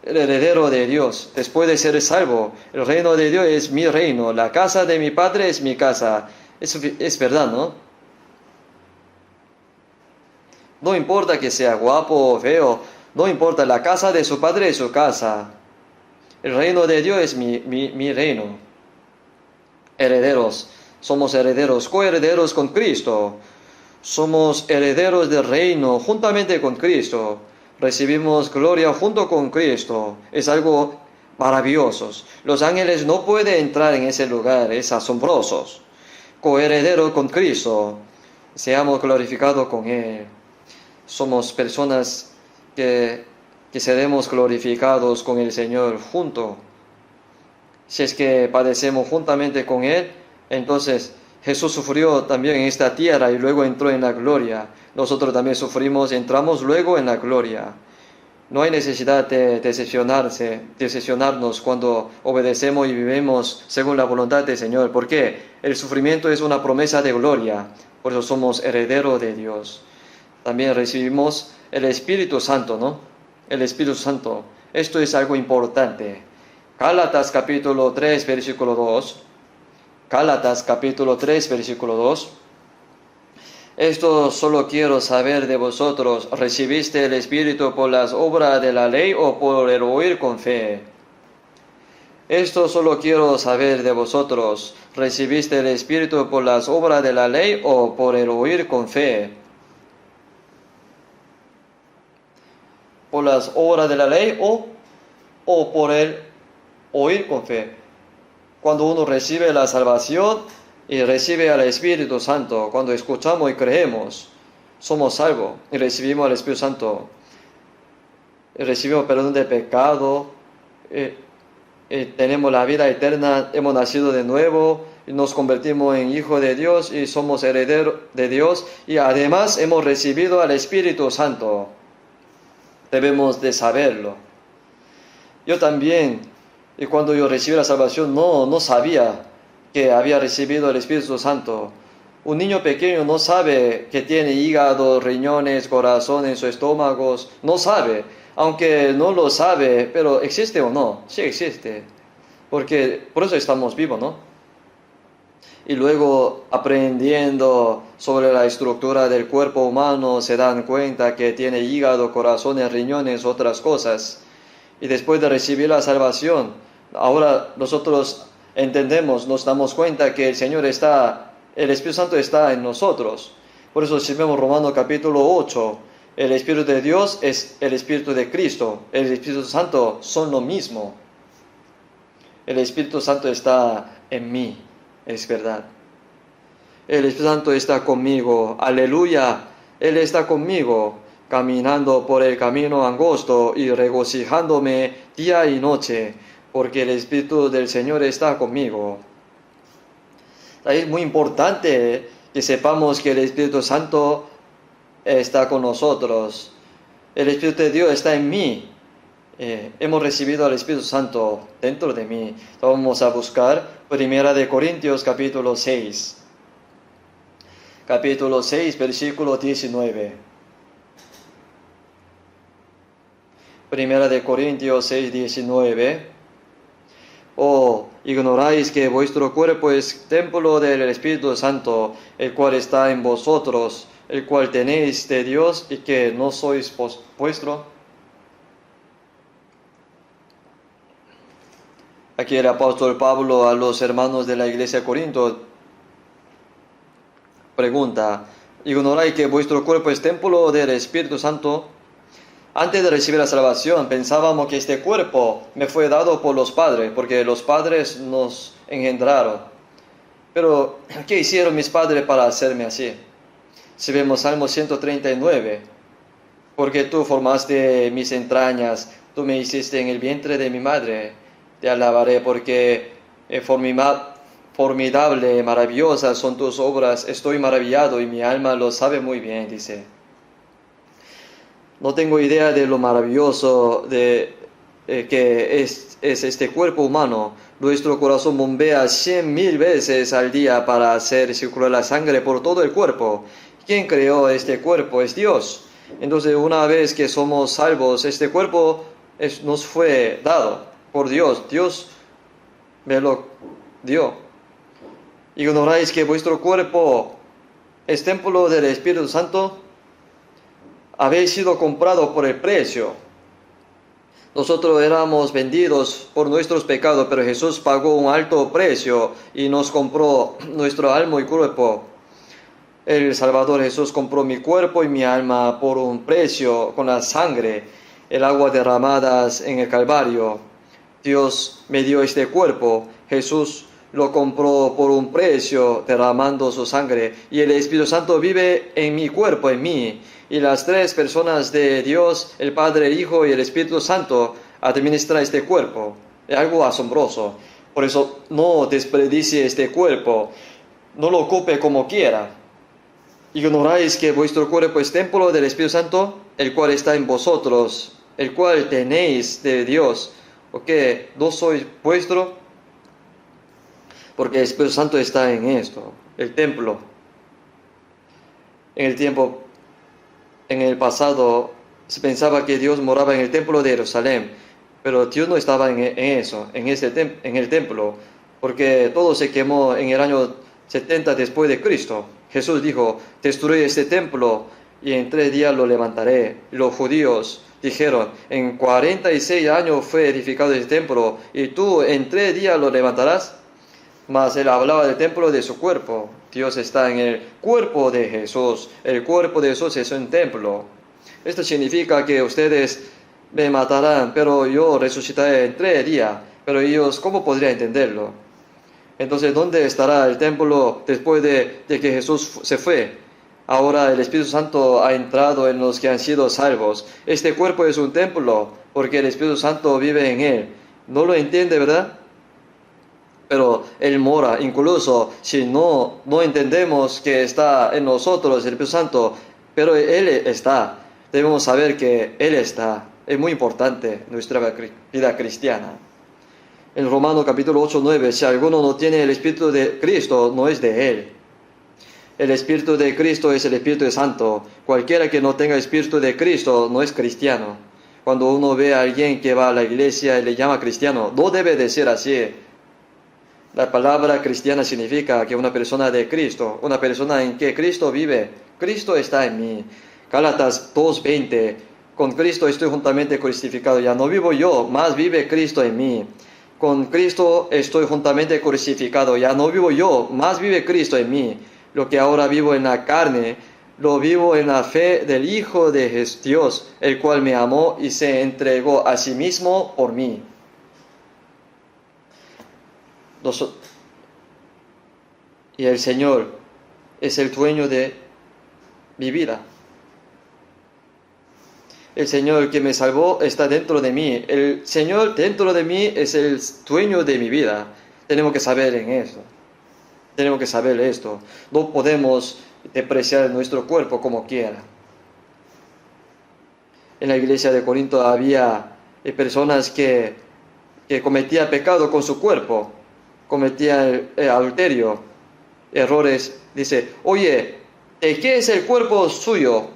el heredero de Dios, después de ser salvo. El reino de Dios es mi reino, la casa de mi Padre es mi casa. Eso es verdad, ¿no? No importa que sea guapo o feo, no importa, la casa de su Padre es su casa. El reino de Dios es mi reino. Herederos, somos herederos, coherederos con Cristo. Somos herederos del reino juntamente con Cristo. Recibimos gloria junto con Cristo. Es algo maravilloso. Los ángeles no pueden entrar en ese lugar, es asombroso. Coheredero con Cristo. Seamos glorificados con Él. Somos personas que seremos glorificados con el Señor junto. Si es que padecemos juntamente con Él, entonces Jesús sufrió también en esta tierra y luego entró en la gloria. Nosotros también sufrimos, entramos luego en la gloria. No hay necesidad de decepcionarnos cuando obedecemos y vivimos según la voluntad del Señor. ¿Por qué? El sufrimiento es una promesa de gloria. Por eso somos herederos de Dios. También recibimos el Espíritu Santo, ¿no? El Espíritu Santo. Esto es algo importante. Gálatas capítulo 3, versículo 2. Gálatas capítulo 3, versículo 2. Esto solo quiero saber de vosotros. ¿Recibiste el Espíritu por las obras de la ley o por el oír con fe? Esto solo quiero saber de vosotros. ¿Recibiste el Espíritu por las obras de la ley o por el oír con fe? ¿Por las obras de la ley o por el oír con fe? Cuando uno recibe la salvación y recibe al Espíritu Santo, cuando escuchamos y creemos, somos salvos y recibimos al Espíritu Santo. Y recibimos perdón de pecado, tenemos la vida eterna, hemos nacido de nuevo, y nos convertimos en hijos de Dios y somos herederos de Dios y además hemos recibido al Espíritu Santo. Debemos de saberlo. Yo también, y cuando yo recibí la salvación, no sabía que había recibido el Espíritu Santo. Un niño pequeño no sabe que tiene hígado, riñones, corazón en su estómago, no sabe. Aunque no lo sabe, pero ¿existe o no? Sí existe. Porque por eso estamos vivos, ¿no? Y luego aprendiendo sobre la estructura del cuerpo humano se dan cuenta que tiene hígado, corazones, riñones, otras cosas. Y después de recibir la salvación, ahora nosotros entendemos, nos damos cuenta que el Espíritu Santo está en nosotros. Por eso si vemos Romanos capítulo 8, el Espíritu de Dios es el Espíritu de Cristo. El Espíritu Santo son lo mismo. El Espíritu Santo está en mí. Es verdad. El Espíritu Santo está conmigo. Aleluya. Él está conmigo, caminando por el camino angosto y regocijándome día y noche, porque el Espíritu del Señor está conmigo. Es muy importante que sepamos que el Espíritu Santo está con nosotros. El Espíritu de Dios está en mí. Hemos recibido al Espíritu Santo dentro de mí. Vamos a buscar 1 Corintios capítulo 6. Capítulo 6, versículo 19. 1 Corintios 6, 19. ¿O ignoráis que vuestro cuerpo es templo del Espíritu Santo, el cual está en vosotros, el cual tenéis de Dios y que no sois vuestro? Aquí el apóstol Pablo a los hermanos de la iglesia de Corinto pregunta: ¿ignoráis que vuestro cuerpo es templo del Espíritu Santo? Antes de recibir la salvación pensábamos que este cuerpo me fue dado por los padres, porque los padres nos engendraron. Pero, ¿qué hicieron mis padres para hacerme así? Si vemos Salmo 139, porque tú formaste mis entrañas, tú me hiciste en el vientre de mi madre. Te alabaré porque Formidable, maravillosas son tus obras, estoy maravillado y mi alma lo sabe muy bien, dice. No tengo idea de lo maravilloso que es este cuerpo humano. Nuestro corazón bombea 100.000 veces al día para hacer circular la sangre por todo el cuerpo. ¿Quién creó este cuerpo? Es Dios. Entonces, una vez que somos salvos, este cuerpo nos fue dado por Dios. Dios me lo dio. ¿Ignoráis que vuestro cuerpo es templo del Espíritu Santo? Habéis sido comprados por el precio. Nosotros éramos vendidos por nuestros pecados, pero Jesús pagó un alto precio y nos compró nuestro alma y cuerpo. El Salvador Jesús compró mi cuerpo y mi alma por un precio con la sangre, el agua derramadas en el Calvario. Dios me dio este cuerpo, Jesús lo compró por un precio derramando su sangre, y el Espíritu Santo vive en mi cuerpo, en mí. Y las tres personas de Dios, el Padre, el Hijo y el Espíritu Santo, administran este cuerpo. Es algo asombroso. Por eso no desperdicie este cuerpo, no lo ocupe como quiera. ¿Ignoráis que vuestro cuerpo es templo del Espíritu Santo, el cual está en vosotros, el cual tenéis de Dios? ¿O qué? ¿No sois vuestro? Porque el Espíritu Santo está en esto, el templo. En el pasado se pensaba que Dios moraba en el templo de Jerusalén, pero Dios no estaba en el templo, porque todo se quemó en el año 70 después de Cristo. Jesús dijo: destruye este templo y en 3 días lo levantaré. Los judíos dijeron: en 46 años fue edificado este templo y tú en 3 días lo levantarás. Mas él hablaba del templo de su cuerpo. Dios está en el cuerpo de Jesús. El cuerpo de Jesús es un templo. Esto significa que ustedes me matarán, pero yo resucitaré en 3 días. Pero ellos, ¿cómo podrían entenderlo? Entonces, ¿dónde estará el templo después de que Jesús se fue? Ahora el Espíritu Santo ha entrado en los que han sido salvos. Este cuerpo es un templo porque el Espíritu Santo vive en él. ¿No lo entiende, verdad? Pero Él mora, incluso si no entendemos que está en nosotros el Espíritu Santo, pero Él está. Debemos saber que Él está. Es muy importante en nuestra vida cristiana. En Romanos capítulo 8, 9, si alguno no tiene el Espíritu de Cristo, no es de Él. El Espíritu de Cristo es el Espíritu Santo. Cualquiera que no tenga el Espíritu de Cristo no es cristiano. Cuando uno ve a alguien que va a la iglesia y le llama cristiano, no debe de ser así. La palabra cristiana significa que una persona de Cristo, una persona en que Cristo vive, Cristo está en mí. Gálatas 2:20, con Cristo estoy juntamente crucificado, ya no vivo yo, más vive Cristo en mí. Con Cristo estoy juntamente crucificado, ya no vivo yo, más vive Cristo en mí. Lo que ahora vivo en la carne, lo vivo en la fe del Hijo de Dios, el cual me amó y se entregó a sí mismo por mí. Y el Señor es el dueño de mi vida. El Señor que me salvó está dentro de mí. El Señor dentro de mí es el dueño de mi vida. Tenemos que saber en eso. Tenemos que saber esto. No podemos despreciar nuestro cuerpo como quiera. En la iglesia de Corinto había personas que cometían pecado con su cuerpo. Cometía adulterio, errores. Dice: oye, ¿de qué es el cuerpo suyo?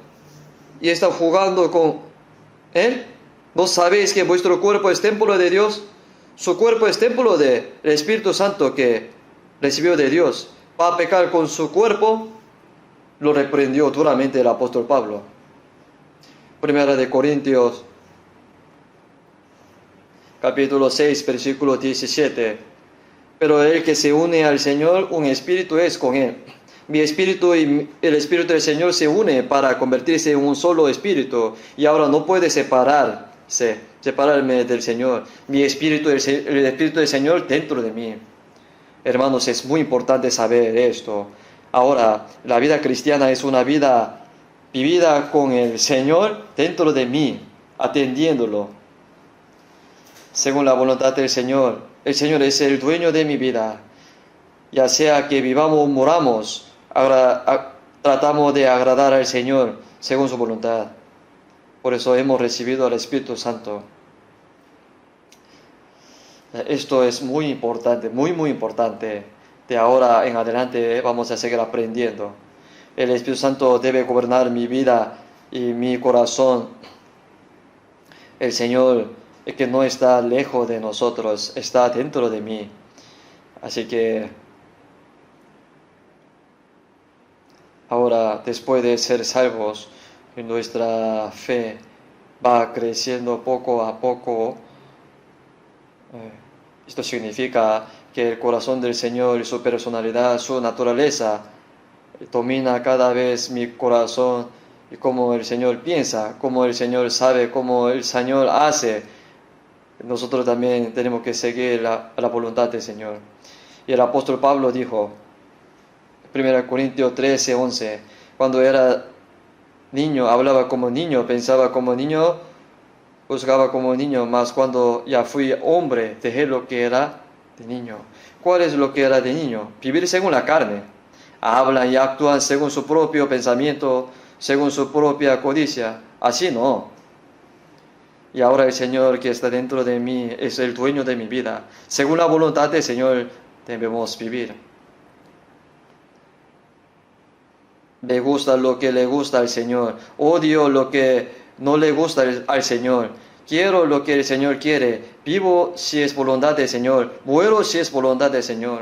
Y está jugando con él. ¿No sabéis que vuestro cuerpo es templo de Dios? Su cuerpo es templo del Espíritu Santo que recibió de Dios. Va a pecar con su cuerpo. Lo reprendió duramente el apóstol Pablo. Primera de Corintios capítulo 6, versículo 17. Pero el que se une al Señor, un espíritu es con Él. Mi espíritu y el espíritu del Señor se une para convertirse en un solo espíritu. Y ahora no puede separarme del Señor. Mi espíritu, el espíritu del Señor dentro de mí. Hermanos, es muy importante saber esto. Ahora, la vida cristiana es una vida vivida con el Señor dentro de mí, atendiéndolo según la voluntad del Señor. El Señor es el dueño de mi vida. Ya sea que vivamos o moramos, tratamos de agradar al Señor según su voluntad. Por eso hemos recibido al Espíritu Santo. Esto es muy importante, muy, muy importante. De ahora en adelante vamos a seguir aprendiendo. El Espíritu Santo debe gobernar mi vida y mi corazón. El Señor, que no está lejos de nosotros, está dentro de mí. Así que ahora, después de ser salvos, nuestra fe va creciendo poco a poco. Esto significa que el corazón del Señor y su personalidad, su naturaleza, domina cada vez mi corazón y cómo el Señor piensa, cómo el Señor sabe, cómo el Señor hace. Nosotros también tenemos que seguir la voluntad del Señor. Y el apóstol Pablo dijo, 1 Corintios 13, 11, cuando era niño, hablaba como niño, pensaba como niño, juzgaba como niño, mas cuando ya fui hombre, dejé lo que era de niño. ¿Cuál es lo que era de niño? Vivir según la carne. Hablan y actúan según su propio pensamiento, según su propia codicia. Así no. Y ahora el Señor que está dentro de mí es el dueño de mi vida. Según la voluntad del Señor debemos vivir. Me gusta lo que le gusta al Señor. Odio lo que no le gusta al Señor. Quiero lo que el Señor quiere. Vivo si es voluntad del Señor. Muero si es voluntad del Señor.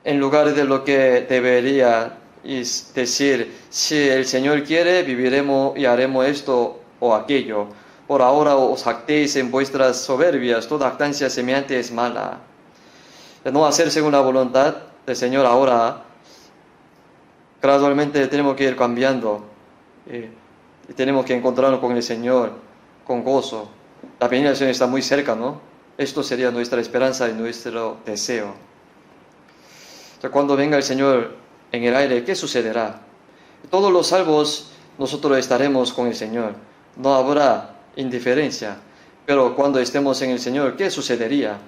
En lugar de lo que debería decir, si el Señor quiere, viviremos y haremos esto o aquello. Por ahora os jactéis en vuestras soberbias. Toda jactancia semejante es mala. De no hacer según la voluntad del Señor ahora, gradualmente tenemos que ir cambiando. Y tenemos que encontrarnos con el Señor, con gozo. La venida del Señor está muy cerca, ¿no? Esto sería nuestra esperanza y nuestro deseo. Entonces, cuando venga el Señor en el aire, ¿qué sucederá? Todos los salvos, nosotros estaremos con el Señor. No habrá indiferencia. Pero cuando estemos en el Señor, ¿qué sucedería?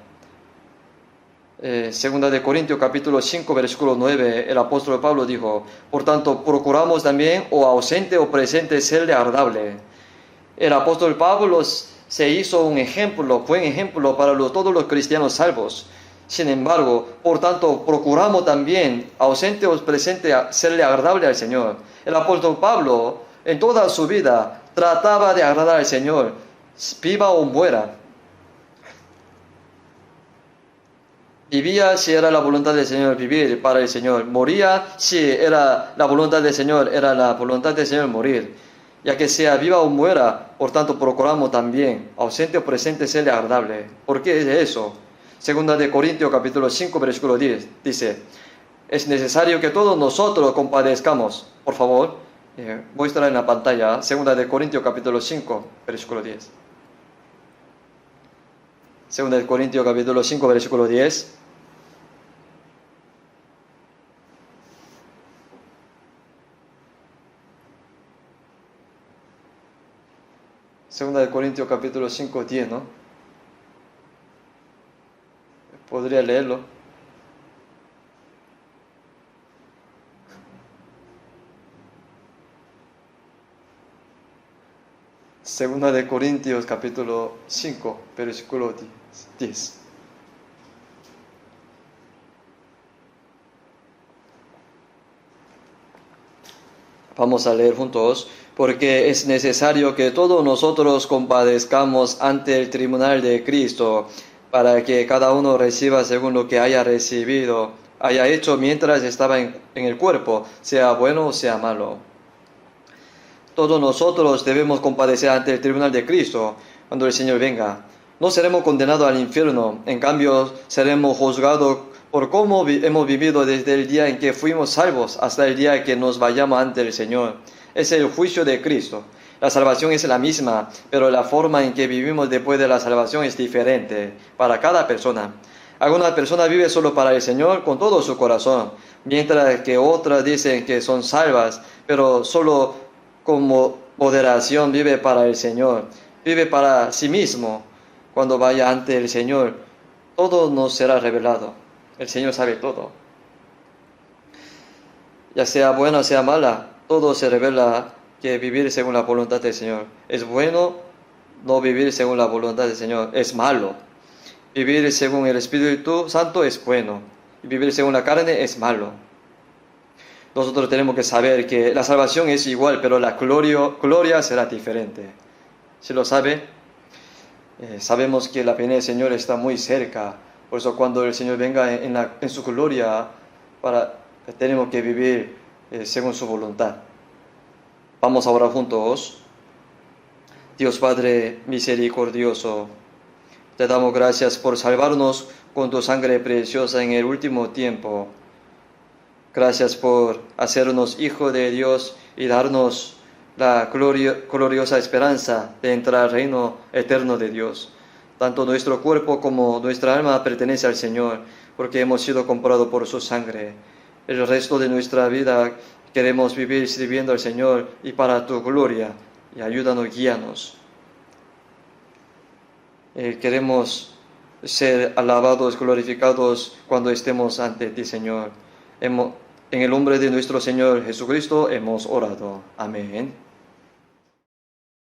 Segunda de Corintios capítulo 5 versículo 9, el apóstol Pablo dijo, por tanto procuramos también o ausente o presente serle agradable. El apóstol Pablo se hizo un ejemplo, fue un ejemplo para todos los cristianos salvos. Sin embargo, por tanto procuramos también ausente o presente serle agradable al Señor. El apóstol Pablo en toda su vida trataba de agradar al Señor, viva o muera. Vivía si era la voluntad del Señor vivir para el Señor. Moría si era la voluntad del Señor, era la voluntad del Señor morir. Ya que sea viva o muera, por tanto procuramos también, ausente o presente, serle agradable. ¿Por qué es eso? Segunda de Corintios capítulo 5 versículo 10 dice, es necesario que todos nosotros compadezcamos. Por favor, muestra en la pantalla, Segunda de Corintios capítulo 5 versículo 10. Segunda de Corintios capítulo 5 versículo 10. Segunda de Corintios capítulo 5, 10, ¿no? Podría leerlo. Segunda de Corintios capítulo 5, versículo 10. Vamos a leer juntos. Porque es necesario que todos nosotros compadezcamos ante el tribunal de Cristo, para que cada uno reciba según lo que haya recibido, haya hecho mientras estaba en el cuerpo, sea bueno o sea malo. Todos nosotros debemos compadecer ante el tribunal de Cristo cuando el Señor venga. No seremos condenados al infierno, en cambio seremos juzgados por cómo hemos vivido desde el día en que fuimos salvos hasta el día en que nos vayamos ante el Señor. Es el juicio de Cristo. La salvación es la misma, pero la forma en que vivimos después de la salvación es diferente para cada persona. Algunas personas viven solo para el Señor con todo su corazón, mientras que otras dicen que son salvas, pero solo con moderación vive para el Señor, vive para sí mismo. cuando vaya ante el Señor, todo nos será revelado. El Señor sabe todo. Ya sea buena o sea mala, todo se revela que vivir según la voluntad del Señor. Es bueno no vivir según la voluntad del Señor, es malo. Vivir según el Espíritu Santo es bueno, y vivir según la carne es malo. Nosotros tenemos que saber que la salvación es igual, pero la gloria será diferente. ¿Sí lo sabe? Sabemos que la venida del Señor está muy cerca, por eso cuando el Señor venga en su gloria, tenemos que vivir según su voluntad. Vamos a orar juntos. Dios Padre misericordioso, te damos gracias por salvarnos con tu sangre preciosa en el último tiempo. Gracias por hacernos hijos de Dios y darnos la gloriosa esperanza de entrar al reino eterno de Dios. Tanto nuestro cuerpo como nuestra alma pertenece al Señor, porque hemos sido comprados por su sangre. El resto de nuestra vida queremos vivir sirviendo al Señor y para tu gloria. Y ayúdanos, guíanos. Queremos ser alabados, glorificados cuando estemos ante ti, Señor. En el nombre de nuestro Señor Jesucristo hemos orado. Amén.